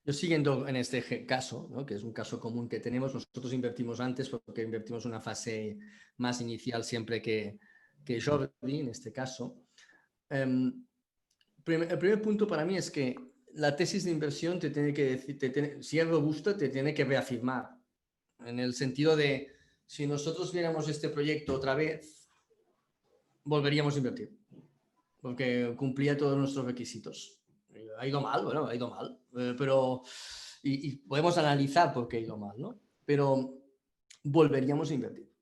Yo siguiendo en este caso, ¿no? Que es un caso común que tenemos, nosotros invertimos antes porque invertimos una fase más inicial siempre que Jordi, en este caso. El primer punto para mí es que la tesis de inversión te tiene que decir, si es robusta, te tiene que reafirmar. En el sentido de, si nosotros viéramos este proyecto otra vez, volveríamos a invertir, porque cumplía todos nuestros requisitos. Ha ido mal, bueno, ha ido mal, pero y podemos analizar por qué ha ido mal, ¿no? Pero volveríamos a invertir.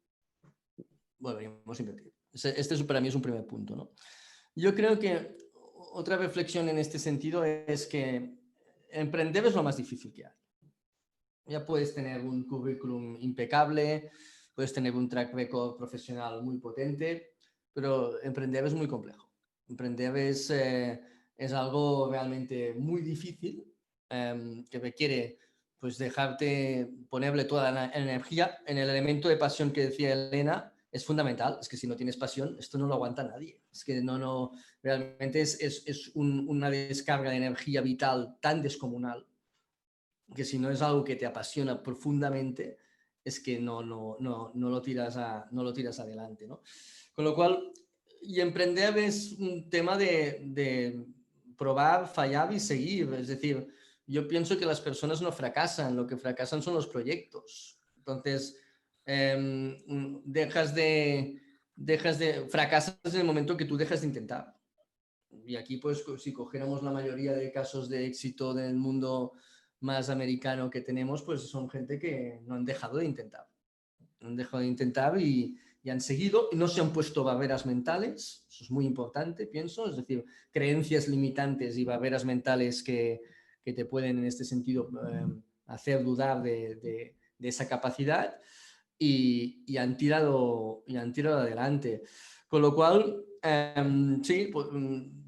Volveríamos a invertir. Este para mí es un primer punto, ¿no? Yo creo que otra reflexión en este sentido es que emprender es lo más difícil que hay. Ya puedes tener un currículum impecable, puedes tener un track record profesional muy potente, pero emprender es muy complejo. Emprender es algo realmente muy difícil, que requiere pues ponerle toda la energía. En el elemento de pasión que decía Elena, es fundamental. Es que si no tienes pasión, esto no lo aguanta nadie. Es que realmente es una descarga de energía vital tan descomunal que si no es algo que te apasiona profundamente, es que no lo tiras adelante, ¿no? Con lo cual, y emprender es un tema de probar, fallar y seguir. Es decir, yo pienso que las personas no fracasan, lo que fracasan son los proyectos. Entonces, fracasas en el momento que tú dejas de intentar. Y aquí, pues, si cogiéramos la mayoría de casos de éxito del mundo más americano que tenemos, pues son gente que no han dejado de intentar. No han dejado de intentar y han seguido, y no se han puesto barreras mentales, eso es muy importante, pienso, es decir, creencias limitantes y barreras mentales que te pueden, en este sentido, hacer dudar de esa capacidad, y han tirado adelante. Con lo cual, sí, pues,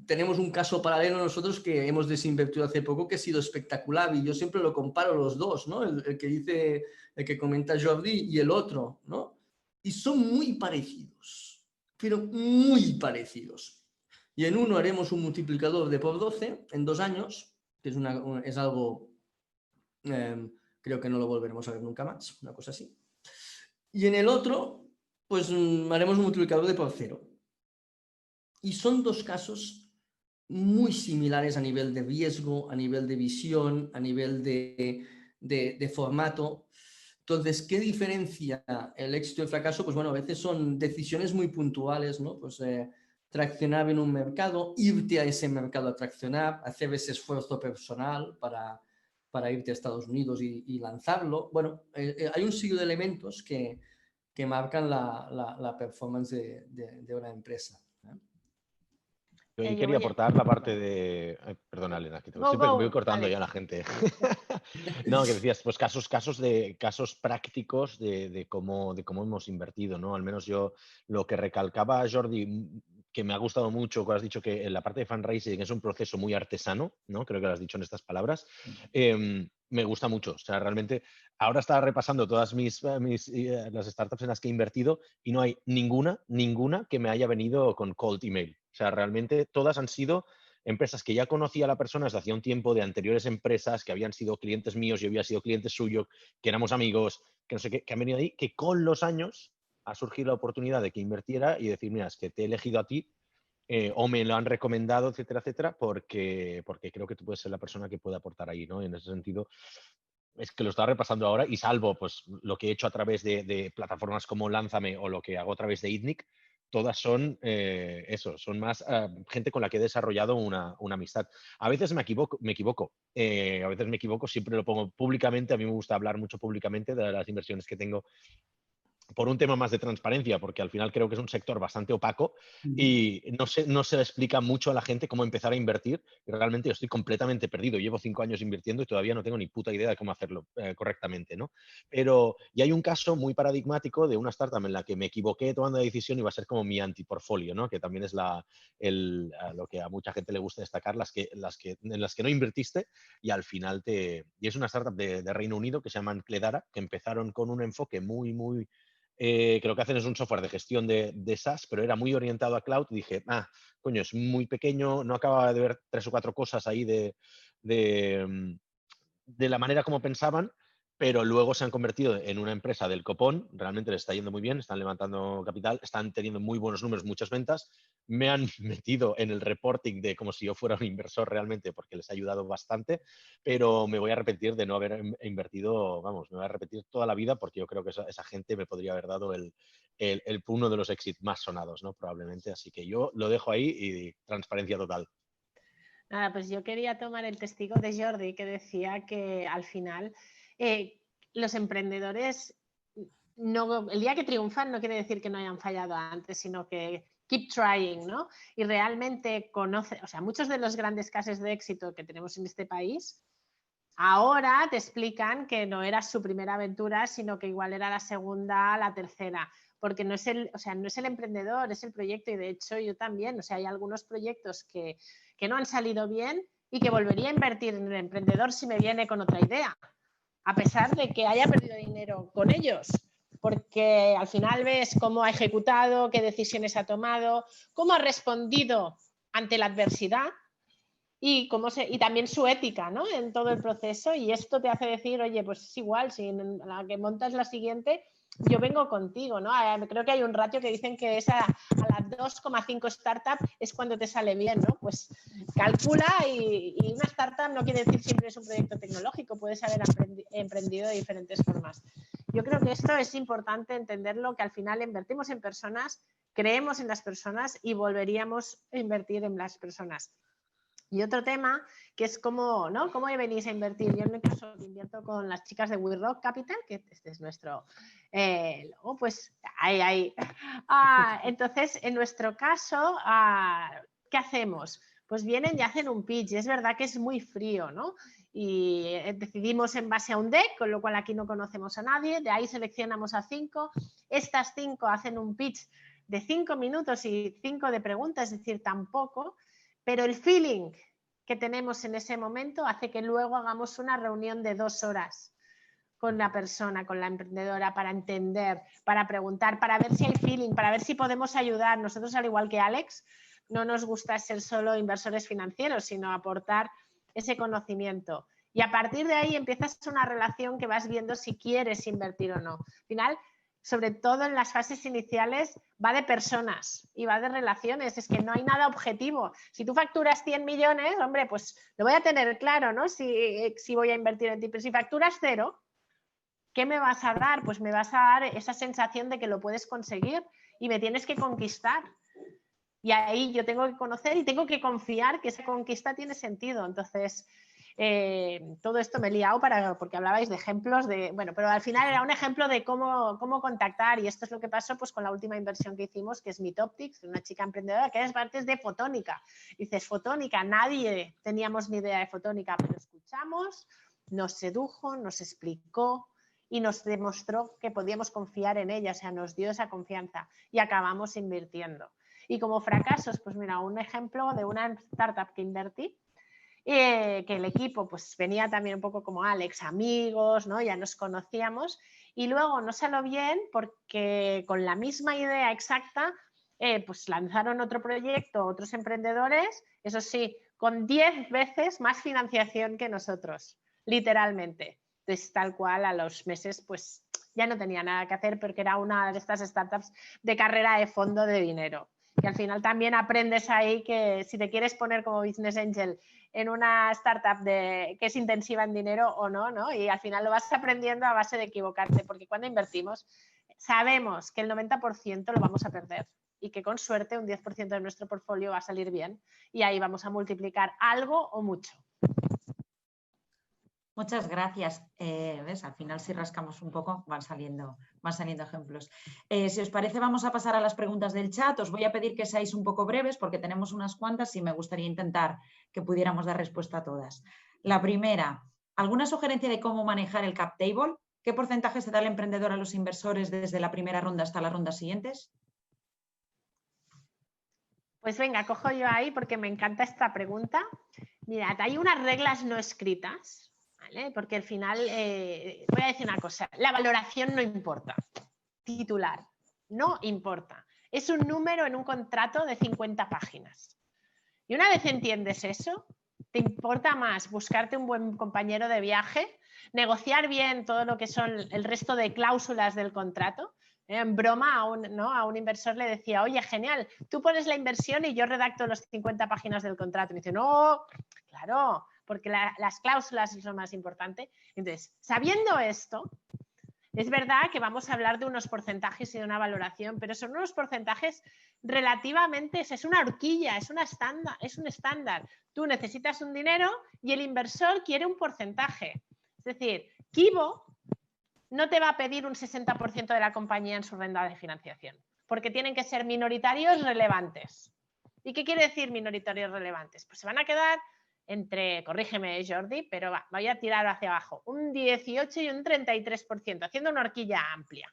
tenemos un caso paralelo nosotros que hemos desinvertido hace poco que ha sido espectacular, y yo siempre lo comparo los dos, ¿no? El que comenta Jordi y el otro, ¿no? Y son muy parecidos, pero muy parecidos. Y en uno haremos un multiplicador de por 12 en 2 años, que es algo, creo que no lo volveremos a ver nunca más, una cosa así. Y en el otro, pues haremos un multiplicador de por 0. Y son dos casos muy similares a nivel de riesgo, a nivel de visión, a nivel de formato. Entonces, ¿qué diferencia el éxito y el fracaso? Pues bueno, a veces son decisiones muy puntuales, ¿no? Pues traccionar en un mercado, irte a ese mercado a traccionar, hacer ese esfuerzo personal para irte a Estados Unidos y lanzarlo. Bueno, hay un siglo de elementos que marcan la performance de una empresa. Yo ahí quería aportar la parte de... Perdona, Elena, que siempre voy cortando ya a la gente. No, que decías, pues casos prácticos de cómo hemos invertido, ¿no? Al menos yo lo que recalcaba Jordi, que me ha gustado mucho, que has dicho que en la parte de fundraising es un proceso muy artesano, ¿no? Creo que lo has dicho en estas palabras. Me gusta mucho. O sea, realmente ahora estaba repasando todas las startups en las que he invertido y no hay ninguna que me haya venido con cold email. O sea, realmente todas han sido empresas que ya conocía a la persona desde hacía un tiempo, de anteriores empresas que habían sido clientes míos, yo había sido cliente suyo, que éramos amigos, que no sé qué, que han venido ahí, que con los años ha surgido la oportunidad de que invirtiera y decir, mira, es que te he elegido a ti, o me lo han recomendado, etcétera, etcétera, porque creo que tú puedes ser la persona que puede aportar ahí, ¿no? Y en ese sentido, es que lo estaba repasando ahora y salvo pues lo que he hecho a través de plataformas como Lánzame o lo que hago a través de ITNIC, todas son son más gente con la que he desarrollado una amistad. A veces me equivoco, siempre lo pongo públicamente, a mí me gusta hablar mucho públicamente de las inversiones que tengo por un tema más de transparencia, porque al final creo que es un sector bastante opaco y no se le explica mucho a la gente cómo empezar a invertir, y realmente yo estoy completamente perdido. Llevo 5 años invirtiendo y todavía no tengo ni puta idea de cómo hacerlo correctamente, ¿no? Pero y hay un caso muy paradigmático de una startup en la que me equivoqué tomando la decisión y va a ser como mi antiportfolio, ¿no? Que también es lo que a mucha gente le gusta destacar, en las que no invertiste y al final y es una startup de Reino Unido que se llaman Cledara, que empezaron con un enfoque muy que lo que hacen es un software de gestión de SaaS, pero era muy orientado a cloud. Y dije, coño, es muy pequeño, no acababa de ver 3 o 4 cosas ahí de la manera como pensaban, pero luego se han convertido en una empresa del copón, realmente les está yendo muy bien, están levantando capital, están teniendo muy buenos números, muchas ventas. Me han metido en el reporting de como si yo fuera un inversor realmente, porque les ha ayudado bastante, pero me voy a arrepentir de no haber invertido, vamos, me voy a arrepentir toda la vida, porque yo creo que esa gente me podría haber dado uno de los exits más sonados, ¿no? Probablemente, así que yo lo dejo ahí y transparencia total. Nada, pues yo quería tomar el testigo de Jordi, que decía que al final los emprendedores, el día que triunfan no quiere decir que no hayan fallado antes, sino que keep trying, ¿no? Y realmente muchos de los grandes casos de éxito que tenemos en este país, ahora te explican que no era su primera aventura, sino que igual era la segunda, la tercera, porque no es el emprendedor, es el proyecto. Y de hecho yo también, hay algunos proyectos que no han salido bien y que volvería a invertir en el emprendedor si me viene con otra idea, a pesar de que haya perdido dinero con ellos, porque al final ves cómo ha ejecutado, qué decisiones ha tomado, cómo ha respondido ante la adversidad y también su ética, ¿no? En todo el proceso. Y esto te hace decir, oye, pues es igual, si en la que montas la siguiente yo vengo contigo, ¿no? Creo que hay un ratio que dicen que es a las 2,5 startups es cuando te sale bien, ¿no? Pues calcula y una startup no quiere decir siempre es un proyecto tecnológico, puedes haber emprendido de diferentes formas. Yo creo que esto es importante entenderlo, que al final invertimos en personas, creemos en las personas y volveríamos a invertir en las personas. Y otro tema que es cómo, ¿no? ¿Cómo venís a invertir? Yo en mi caso invierto con las chicas de We Rock Capital, que este es nuestro... pues ahí. Entonces, en nuestro caso, ¿qué hacemos? Pues vienen y hacen un pitch. Es verdad que es muy frío, ¿no? Y decidimos en base a un deck, con lo cual aquí no conocemos a nadie. De ahí seleccionamos a 5. Estas 5 hacen un pitch de 5 minutos y 5 de preguntas, es decir, tampoco... Pero el feeling que tenemos en ese momento hace que luego hagamos una reunión de 2 horas con la persona, con la emprendedora, para entender, para preguntar, para ver si hay feeling, para ver si podemos ayudar. Nosotros, al igual que Alex, no nos gusta ser solo inversores financieros, sino aportar ese conocimiento. Y a partir de ahí empiezas una relación que vas viendo si quieres invertir o no. Al final, sobre todo en las fases iniciales, va de personas y va de relaciones. Es que no hay nada objetivo. Si tú facturas 100 millones, hombre, pues lo voy a tener claro, ¿no? Si voy a invertir en ti. Pero si facturas 0, ¿qué me vas a dar? Pues me vas a dar esa sensación de que lo puedes conseguir y me tienes que conquistar. Y ahí yo tengo que conocer y tengo que confiar que esa conquista tiene sentido. Entonces... todo esto me he liado porque hablabais de ejemplos bueno, pero al final era un ejemplo de cómo contactar, y esto es lo que pasó pues con la última inversión que hicimos, que es Meetoptics, una chica emprendedora que es parte de Fotónica. Dices, Fotónica, nadie teníamos ni idea de Fotónica, pero escuchamos, nos sedujo, nos explicó y nos demostró que podíamos confiar en ella, o sea, nos dio esa confianza y acabamos invirtiendo. Y como fracasos, pues mira, un ejemplo de una startup que invertí, que el equipo pues venía también un poco como Alex, amigos, ¿no? Ya nos conocíamos, y luego no salió bien porque con la misma idea exacta pues lanzaron otro proyecto, otros emprendedores, eso sí, con 10 veces más financiación que nosotros, literalmente. Entonces, tal cual, a los meses pues ya no tenía nada que hacer porque era una de estas startups de carrera de fondo de dinero. Y al final también aprendes ahí que si te quieres poner como business angel en una startup que es intensiva en dinero o no, ¿no? Y al final lo vas aprendiendo a base de equivocarte, porque cuando invertimos sabemos que el 90% lo vamos a perder y que con suerte un 10% de nuestro portfolio va a salir bien y ahí vamos a multiplicar algo o mucho. Muchas gracias. ¿Ves? Al final, si rascamos un poco, van saliendo ejemplos. Si os parece, vamos a pasar a las preguntas del chat. Os voy a pedir que seáis un poco breves porque tenemos unas cuantas y me gustaría intentar que pudiéramos dar respuesta a todas. La primera, ¿alguna sugerencia de cómo manejar el cap table? ¿Qué porcentaje se da el emprendedor a los inversores desde la primera ronda hasta las rondas siguientes? Pues venga, cojo yo ahí porque me encanta esta pregunta. Mirad, hay unas reglas no escritas, ¿vale? Porque al final, voy a decir una cosa, la valoración no importa, titular, no importa. Es un número en un contrato de 50 páginas. Y una vez entiendes eso, te importa más buscarte un buen compañero de viaje, negociar bien todo lo que son el resto de cláusulas del contrato. En broma a un inversor le decía, oye, genial, tú pones la inversión y yo redacto los 50 páginas del contrato. Y me dice, no, claro, porque las cláusulas son lo más importante. Entonces, sabiendo esto, es verdad que vamos a hablar de unos porcentajes y de una valoración, pero son unos porcentajes relativamente, es una horquilla, es un estándar. Tú necesitas un dinero y el inversor quiere un porcentaje. Es decir, Kibo no te va a pedir un 60% de la compañía en su ronda de financiación, porque tienen que ser minoritarios relevantes. ¿Y qué quiere decir minoritarios relevantes? Pues se van a quedar entre, corrígeme Jordi, pero voy a tirar hacia abajo, un 18 y un 33%, haciendo una horquilla amplia.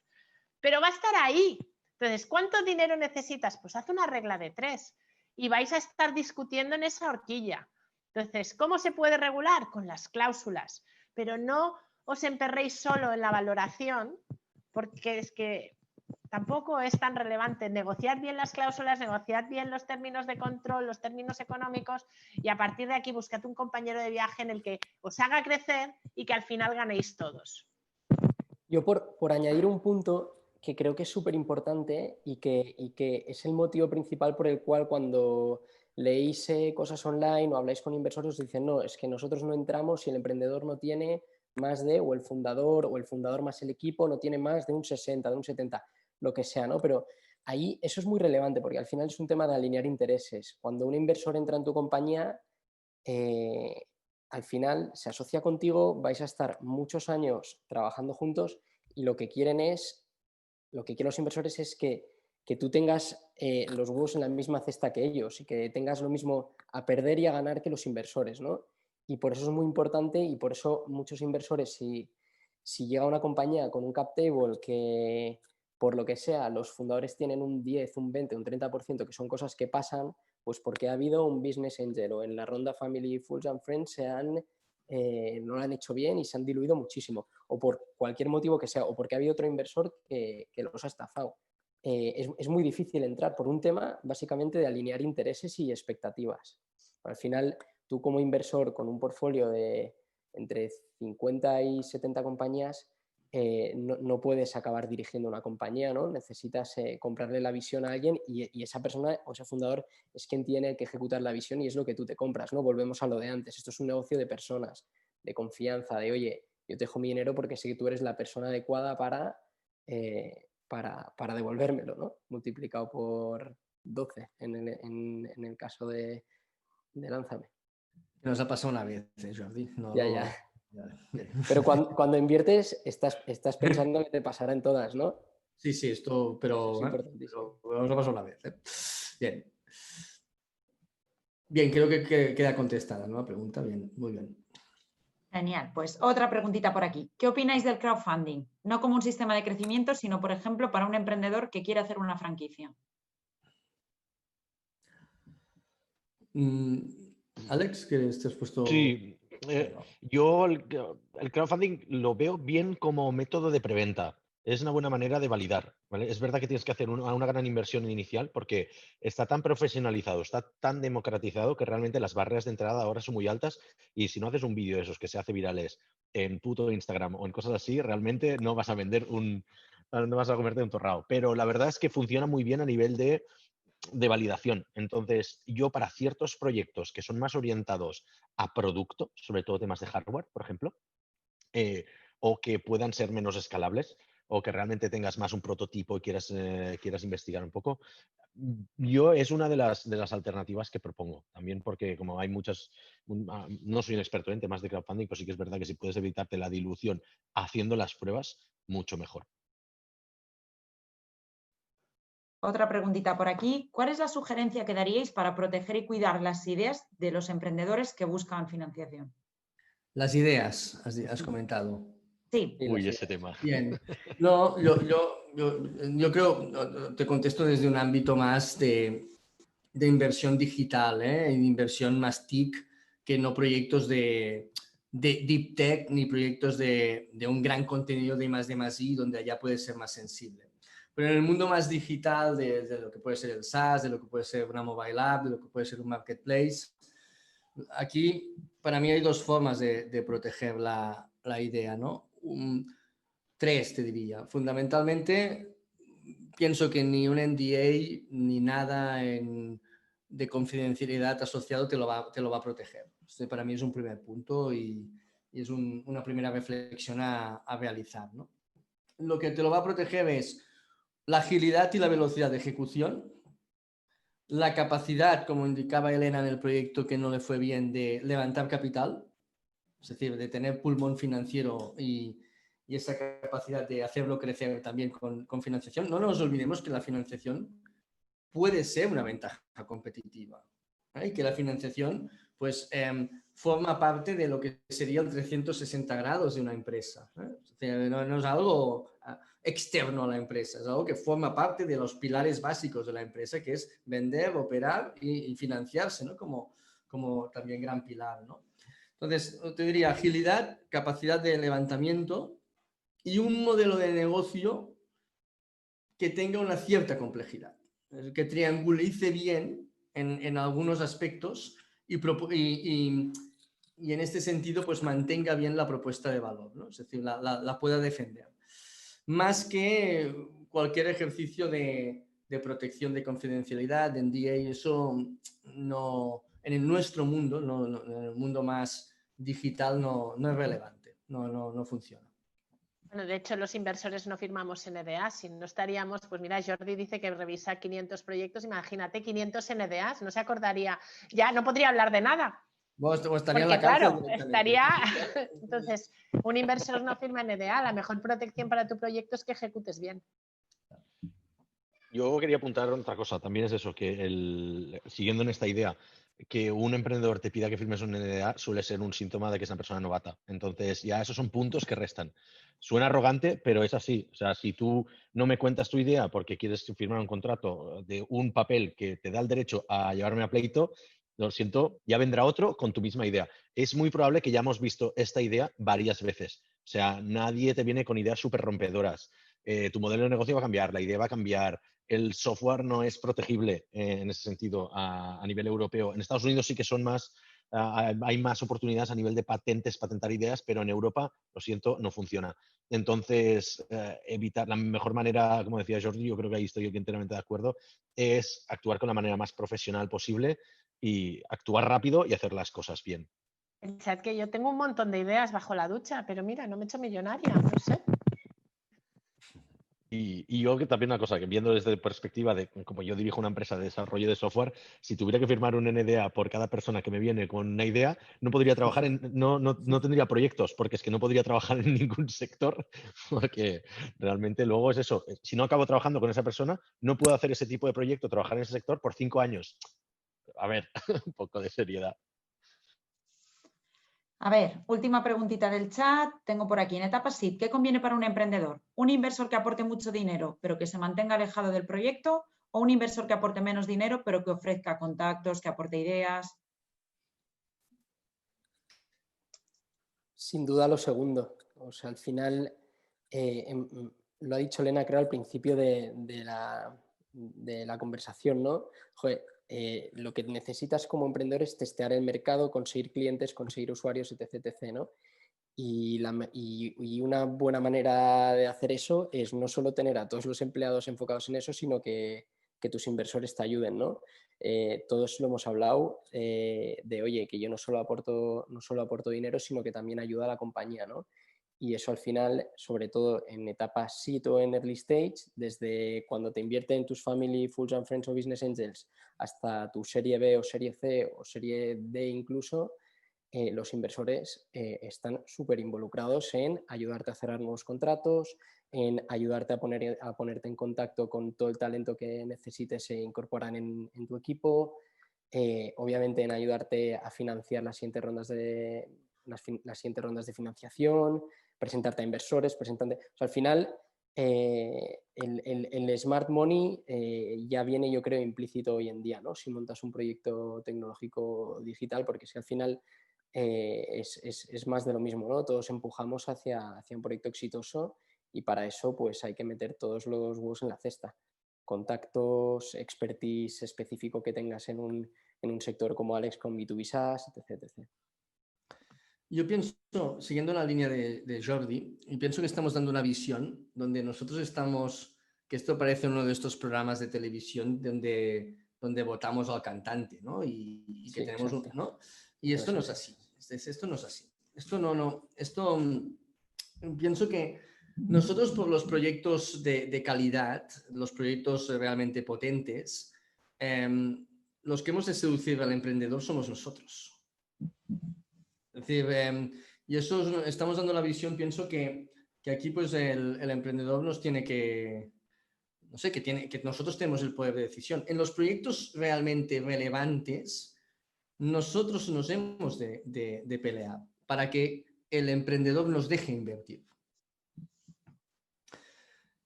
Pero va a estar ahí. Entonces, ¿cuánto dinero necesitas? Pues haz una regla de 3 y vais a estar discutiendo en esa horquilla. Entonces, ¿cómo se puede regular? Con las cláusulas, pero no os emperréis solo en la valoración, porque es que tampoco es tan relevante. Negociar bien las cláusulas, negociar bien los términos de control, los términos económicos, y a partir de aquí buscad un compañero de viaje en el que os haga crecer y que al final ganéis todos. Yo por añadir un punto que creo que es súper importante y que es el motivo principal por el cual cuando leéis cosas online o habláis con inversores os dicen, no, es que nosotros no entramos si el emprendedor no tiene más de, o el fundador más el equipo no tiene más de un 60, de un 70, lo que sea, ¿no? Pero ahí eso es muy relevante porque al final es un tema de alinear intereses. Cuando un inversor entra en tu compañía, al final se asocia contigo, vais a estar muchos años trabajando juntos y lo que quieren los inversores es que tú tengas los huevos en la misma cesta que ellos y que tengas lo mismo a perder y a ganar que los inversores, ¿no? Y por eso es muy importante y por eso muchos inversores, si llega una compañía con un cap table que por lo que sea los fundadores tienen un 10, un 20, un 30%, que son cosas que pasan, pues porque ha habido un business angel o en la ronda Family, Fools and Friends no lo han hecho bien y se han diluido muchísimo, o por cualquier motivo que sea, o porque ha habido otro inversor que los ha estafado. Es muy difícil entrar por un tema básicamente de alinear intereses y expectativas. Al final, tú como inversor con un portfolio de entre 50 y 70 compañías, no puedes acabar dirigiendo una compañía, ¿no? Necesitas comprarle la visión a alguien y esa persona o ese fundador es quien tiene que ejecutar la visión y es lo que tú te compras, ¿no? Volvemos a lo de antes. Esto es un negocio de personas, de confianza, de, oye, yo te dejo mi dinero porque sé que tú eres la persona adecuada para devolvérmelo, ¿no? Multiplicado por 12 en el caso de Lánzame. Nos ha pasado una vez, Jordi. No, Ya. Pero cuando inviertes, estás pensando que te pasará en todas, ¿no? Sí, esto, pero, es importantísimo. pero nos ha pasado una vez. Bien. Bien, creo que queda contestada, ¿no? La pregunta, bien, muy bien. Genial, pues otra preguntita por aquí. ¿Qué opináis del crowdfunding? No como un sistema de crecimiento, sino, por ejemplo, para un emprendedor que quiere hacer una franquicia. Alex, que te has puesto... Sí, yo el crowdfunding lo veo bien como método de preventa. Es una buena manera de validar, ¿vale? Es verdad que tienes que hacer una gran inversión inicial porque está tan profesionalizado, está tan democratizado que realmente las barreras de entrada ahora son muy altas y si no haces un vídeo de esos que se hace virales en puto Instagram o en cosas así, realmente no vas a vender no vas a comerte un torrao. Pero la verdad es que funciona muy bien a nivel de validación. Entonces, yo para ciertos proyectos que son más orientados a producto, sobre todo temas de hardware, por ejemplo, o que puedan ser menos escalables, o que realmente tengas más un prototipo y quieras investigar un poco, yo es una de las alternativas que propongo. También porque como hay muchas, no soy un experto en temas de crowdfunding, pero sí que es verdad que si puedes evitarte la dilución haciendo las pruebas, mucho mejor. Otra preguntita por aquí. ¿Cuál es la sugerencia que daríais para proteger y cuidar las ideas de los emprendedores que buscan financiación? Las ideas, has comentado. Sí. Uy, ese tema. Bien. No, yo creo, te contesto desde un ámbito más de inversión digital, de inversión más TIC, que no proyectos de deep tech ni proyectos de un gran contenido de I+D+I, donde allá puede ser más sensible. Pero en el mundo más digital, de lo que puede ser el SaaS, de lo que puede ser una mobile app, de lo que puede ser un marketplace, aquí para mí hay dos formas de proteger la idea, ¿no? Tres, te diría. Fundamentalmente, pienso que ni un NDA ni nada de confidencialidad asociado te lo va a proteger. Este para mí es un primer punto y es una primera reflexión a realizar, ¿no? Lo que te lo va a proteger es la agilidad y la velocidad de ejecución, la capacidad, como indicaba Elena en el proyecto que no le fue bien, de levantar capital, es decir, de tener pulmón financiero y esa capacidad de hacerlo crecer también con financiación. No nos olvidemos que la financiación puede ser una ventaja competitiva, y que la financiación pues forma parte de lo que sería el 360 grados de una empresa. Es decir, no es algo externo a la empresa, es algo que forma parte de los pilares básicos de la empresa, que es vender, operar y financiarse, ¿no? como también gran pilar, ¿no? Entonces, te diría agilidad, capacidad de levantamiento y un modelo de negocio que tenga una cierta complejidad, que triangulice bien en algunos aspectos y y en este sentido pues mantenga bien la propuesta de valor, ¿no? Es decir, la pueda defender. Más que cualquier ejercicio de protección de confidencialidad, de NDA, eso no, en nuestro mundo, en el mundo más digital no es relevante, no funciona. Bueno, de hecho, los inversores no firmamos NDA, si no estaríamos, pues mira, Jordi dice que revisa 500 proyectos, imagínate, 500 NDAs, no se acordaría, ya no podría hablar de nada. Estaría porque en la cárcel claro, estaría... Entonces, un inversor no firma NDA, la mejor protección para tu proyecto es que ejecutes bien. Yo quería apuntar otra cosa, también es eso, que siguiendo en esta idea, que un emprendedor te pida que firmes un NDA suele ser un síntoma de que es una persona novata. Entonces, ya esos son puntos que restan. Suena arrogante, pero es así. O sea, si tú no me cuentas tu idea porque quieres firmar un contrato de un papel que te da el derecho a llevarme a pleito, lo siento, ya vendrá otro con tu misma idea. Es muy probable que ya hemos visto esta idea varias veces. O sea, nadie te viene con ideas súper rompedoras. Tu modelo de negocio va a cambiar, la idea va a cambiar, el software no es protegible en ese sentido a nivel europeo. En Estados Unidos sí que son más, hay más oportunidades a nivel de patentes, patentar ideas, pero en Europa, lo siento, no funciona. Entonces, evitar la mejor manera, como decía Jordi, yo creo que ahí estoy enteramente de acuerdo, es actuar con la manera más profesional posible y actuar rápido y hacer las cosas bien. Pensad que yo tengo un montón de ideas bajo la ducha, pero mira, no me he hecho millonaria, no sé. Y yo que también una cosa, que viendo desde perspectiva de como yo dirijo una empresa de desarrollo de software, si tuviera que firmar un NDA por cada persona que me viene con una idea, no podría trabajar no tendría proyectos, porque es que no podría trabajar en ningún sector, porque realmente luego es eso. Si no acabo trabajando con esa persona, no puedo hacer ese tipo de proyecto, trabajar en ese sector por 5 años. A ver, un poco de seriedad. A ver, última preguntita del chat. Tengo por aquí, en etapa SID, ¿qué conviene para un emprendedor? ¿Un inversor que aporte mucho dinero pero que se mantenga alejado del proyecto? ¿O un inversor que aporte menos dinero pero que ofrezca contactos, que aporte ideas? Sin duda lo segundo. O sea, al final, lo ha dicho Elena, creo, al principio de la conversación, ¿no? Joder, lo que necesitas como emprendedor es testear el mercado, conseguir clientes, conseguir usuarios, etc., etc., ¿no? Y una buena manera de hacer eso es no solo tener a todos los empleados enfocados en eso, sino que tus inversores te ayuden, ¿no? Todos lo hemos hablado de, oye, que yo no solo aporto dinero, sino que también ayuda a la compañía, ¿no? Y eso al final, sobre todo en etapas seed o en early stage, desde cuando te invierten tus family, fools and friends o business angels hasta tu serie B o serie C o serie D incluso, los inversores están súper involucrados en ayudarte a cerrar nuevos contratos, en ayudarte a ponerte en contacto con todo el talento que necesites e incorporar en tu equipo, obviamente en ayudarte a financiar las siguientes rondas de financiación, presentarte a inversores, o sea, al final el smart money ya viene, yo creo, implícito hoy en día, ¿no? Si montas un proyecto tecnológico digital, porque es que al final es más de lo mismo, ¿no? Todos empujamos hacia un proyecto exitoso y para eso pues hay que meter todos los huevos en la cesta. Contactos, expertise específico que tengas en un sector como Alex con B2B SaaS, etc., etc. Yo pienso, siguiendo la línea de Jordi, y pienso que estamos dando una visión donde nosotros estamos, que esto parece uno de estos programas de televisión donde votamos al cantante, ¿no? Y que Sí, tenemos exacto. ¿no? Y esto no es así. Esto no es así. Esto pienso que nosotros por los proyectos de calidad, los proyectos realmente potentes, los que hemos de seducir al emprendedor somos nosotros. Es decir, y eso estamos dando la visión, pienso que aquí pues el emprendedor nos tiene que, no sé, que nosotros tenemos el poder de decisión. En los proyectos realmente relevantes, nosotros nos hemos de pelear para que el emprendedor nos deje invertir.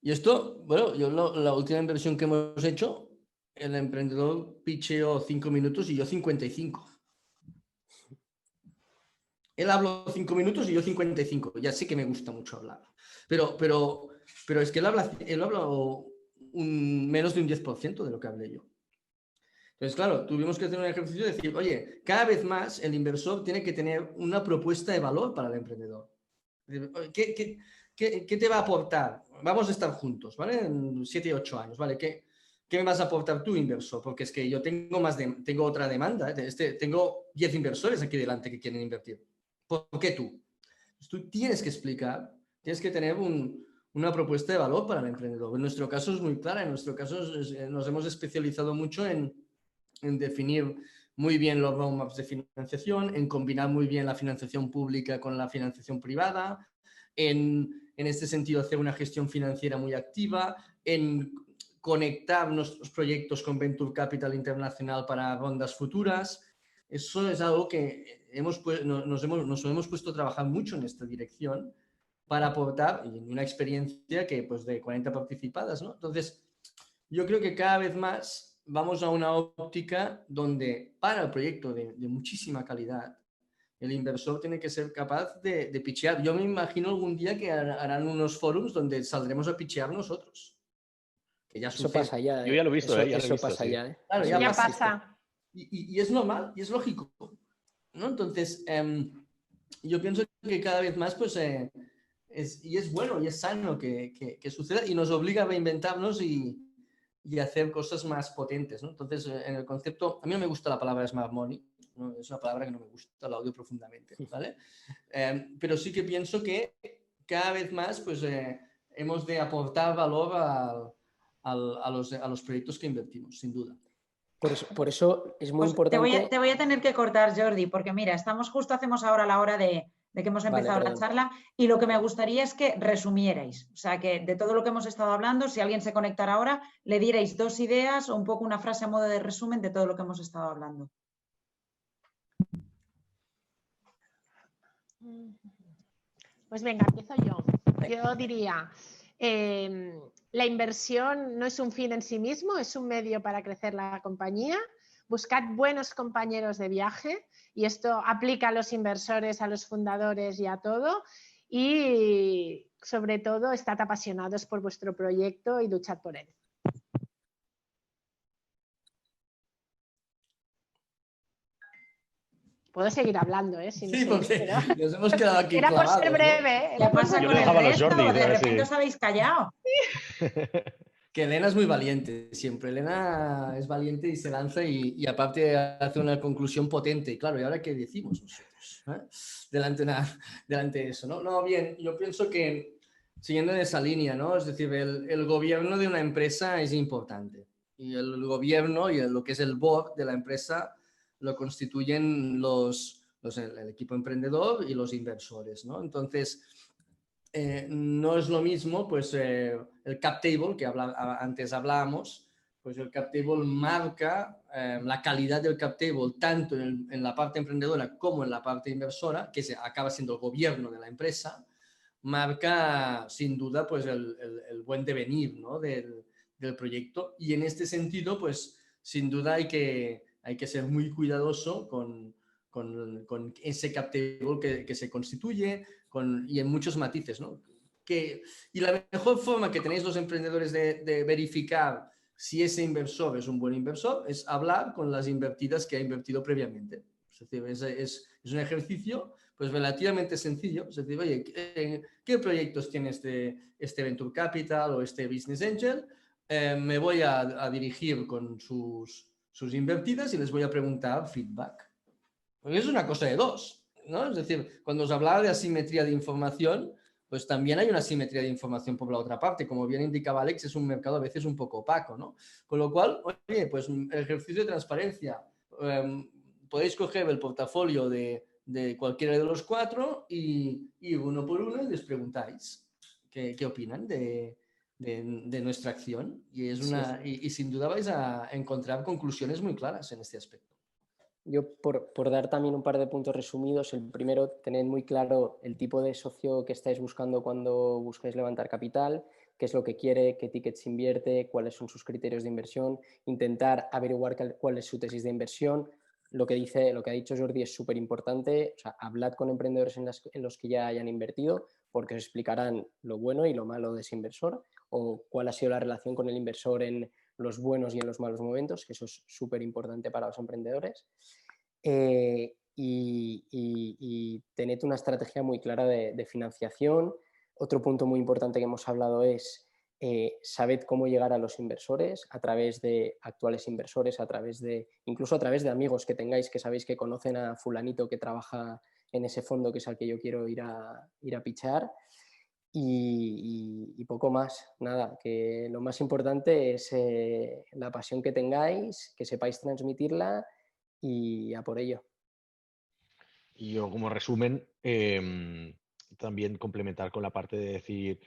Y esto, bueno, la última inversión que hemos hecho, el emprendedor picheó 5 minutos y yo 55. Él habló 5 minutos y yo 55. Ya sé que me gusta mucho hablar. Pero es que él habla menos de un 10% de lo que hablé yo. Entonces, claro, tuvimos que hacer un ejercicio de decir, oye, cada vez más el inversor tiene que tener una propuesta de valor para el emprendedor. ¿Qué te va a aportar? Vamos a estar juntos, ¿vale? En 7 u 8 años, ¿vale? ¿Qué me vas a aportar tú, inversor? Porque es que yo tengo otra demanda, ¿eh? Tengo 10 inversores aquí delante que quieren invertir. ¿Por qué tú? Pues tú tienes que explicar, tienes que tener una propuesta de valor para el emprendedor. En nuestro caso es muy clara, en nuestro caso nos hemos especializado mucho en definir muy bien los roadmaps de financiación, en combinar muy bien la financiación pública con la financiación privada, en este sentido hacer una gestión financiera muy activa, en conectar nuestros proyectos con Venture Capital Internacional para rondas futuras. Eso es algo que nos hemos puesto a trabajar mucho en esta dirección para aportar una experiencia que, pues, de 40 participadas, ¿no? Entonces, yo creo que cada vez más vamos a una óptica donde para el proyecto de muchísima calidad, el inversor tiene que ser capaz de pitchear. Yo me imagino algún día que harán unos forums donde saldremos a pitchear nosotros. Que ya Eso sucede. pasa ya. Yo ya lo he visto, ya lo he Eso visto, pasa sí. ya, ¿eh? Claro, Eso Ya pasa. pasa. Y es normal, y es lógico, ¿no? Entonces, yo pienso que cada vez más, pues, es bueno y es sano que suceda y nos obliga a reinventarnos y hacer cosas más potentes, ¿no? Entonces, en el concepto, a mí no me gusta la palabra smart money, ¿no? Es una palabra que no me gusta, la odio profundamente, ¿vale? Pero sí que pienso que cada vez más, pues, hemos de aportar valor a los proyectos que invertimos, sin duda. Por eso es muy Pues importante. te voy a tener que cortar, Jordi, porque mira, hacemos ahora la hora de que hemos empezado la charla y lo que me gustaría es que resumierais, o sea, que de todo lo que hemos estado hablando, si alguien se conectara ahora, le dierais 2 ideas o un poco una frase a modo de resumen de todo lo que hemos estado hablando. Pues venga, empiezo yo. Yo diría, la inversión no es un fin en sí mismo, es un medio para crecer la compañía. Buscad buenos compañeros de viaje y esto aplica a los inversores, a los fundadores y a todo. Y sobre todo, estad apasionados por vuestro proyecto y luchad por él. Puedo seguir hablando, ¿eh? Si no Sí, porque pero... nos hemos quedado aquí Era clavados, por ser breve. ¿Qué Era por pasa ser Yo con le el dejaba a los resto? Jordi, De a ver repente si- os habéis callado. Que Elena es muy valiente siempre. Elena es valiente y se lanza y aparte hace una conclusión potente. Y claro, ¿y ahora qué decimos nosotros? Delante de eso, ¿no? No, bien, yo pienso que siguiendo en esa línea, ¿no? Es decir, el gobierno de una empresa es importante. Y el gobierno y lo que es el board de la empresa lo constituyen el equipo emprendedor y los inversores, ¿no? Entonces, no es lo mismo, pues, el cap table que antes hablábamos, pues el cap table marca la calidad del cap table tanto en la parte emprendedora como en la parte inversora, que acaba siendo el gobierno de la empresa, marca sin duda pues el buen devenir, ¿no? del proyecto. Y en este sentido, pues sin duda hay que ser muy cuidadoso con ese cap table que se constituye, y en muchos matices, ¿no? Y la mejor forma que tenéis los emprendedores de verificar si ese inversor es un buen inversor es hablar con las invertidas que ha invertido previamente. Es decir, es un ejercicio pues relativamente sencillo. Es decir, oye, ¿qué proyectos tiene este Venture Capital o este Business Angel? Me voy a dirigir con sus invertidas y les voy a preguntar feedback. Porque es una cosa de dos, ¿no? Es decir, cuando os hablaba de asimetría de información, pues también hay una asimetría de información por la otra parte. Como bien indicaba Alex, es un mercado a veces un poco opaco, ¿no? Con lo cual, oye, pues el ejercicio de transparencia. Podéis coger el portafolio de cualquiera de los 4 y uno por uno les preguntáis qué opinan de nuestra acción. Y sin duda vais a encontrar conclusiones muy claras en este aspecto. Yo, por dar también un par de puntos resumidos, el primero, tened muy claro el tipo de socio que estáis buscando cuando busquéis levantar capital, qué es lo que quiere, qué tickets invierte, cuáles son sus criterios de inversión, intentar averiguar cuál es su tesis de inversión. Lo que ha dicho Jordi es súper importante, o sea, hablad con emprendedores en los que ya hayan invertido, porque os explicarán lo bueno y lo malo de ese inversor o cuál ha sido la relación con el inversor en los buenos y en los malos momentos, que eso es súper importante para los emprendedores. Y tened una estrategia muy clara de financiación. Otro punto muy importante que hemos hablado es sabed cómo llegar a los inversores a través de actuales inversores, incluso a través de amigos que tengáis, que sabéis que conocen a fulanito que trabaja en ese fondo que es al que yo quiero ir a pichar. Y poco más, nada, que lo más importante es la pasión que tengáis, que sepáis transmitirla y a por ello. Y yo como resumen, también complementar con la parte de decir,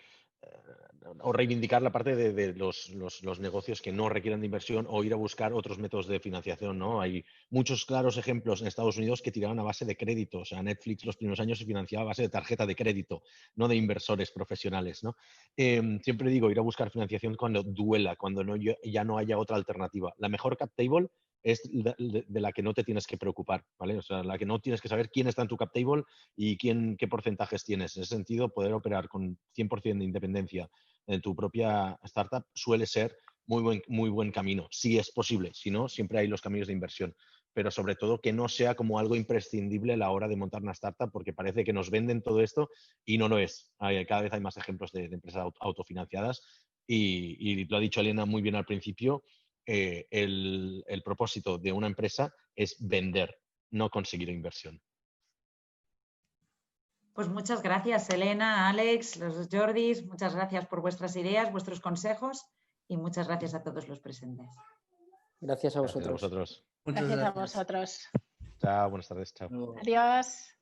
o reivindicar la parte de los negocios que no requieran de inversión o ir a buscar otros métodos de financiación, ¿no? Hay muchos claros ejemplos en Estados Unidos que tiraban a base de crédito. O sea, Netflix los primeros años se financiaba a base de tarjeta de crédito, no de inversores profesionales, ¿no? Siempre digo, ir a buscar financiación cuando duela, cuando ya no haya otra alternativa. La mejor cap table es de la que no te tienes que preocupar, ¿vale? O sea, la que no tienes que saber quién está en tu cap table y qué porcentajes tienes. En ese sentido, poder operar con 100% de independencia en tu propia startup suele ser muy buen camino, si es posible. Si no, siempre hay los caminos de inversión. Pero sobre todo que no sea como algo imprescindible a la hora de montar una startup, porque parece que nos venden todo esto y no lo es. Cada vez hay más ejemplos de empresas autofinanciadas y lo ha dicho Elena muy bien al principio. El propósito de una empresa es vender, no conseguir inversión. Pues muchas gracias, Elena, Alex, los Jordis, muchas gracias por vuestras ideas, vuestros consejos y muchas gracias a todos los presentes. Gracias a vosotros. Gracias a vosotros. Gracias a vosotros. Chao, buenas tardes, chao. Adiós.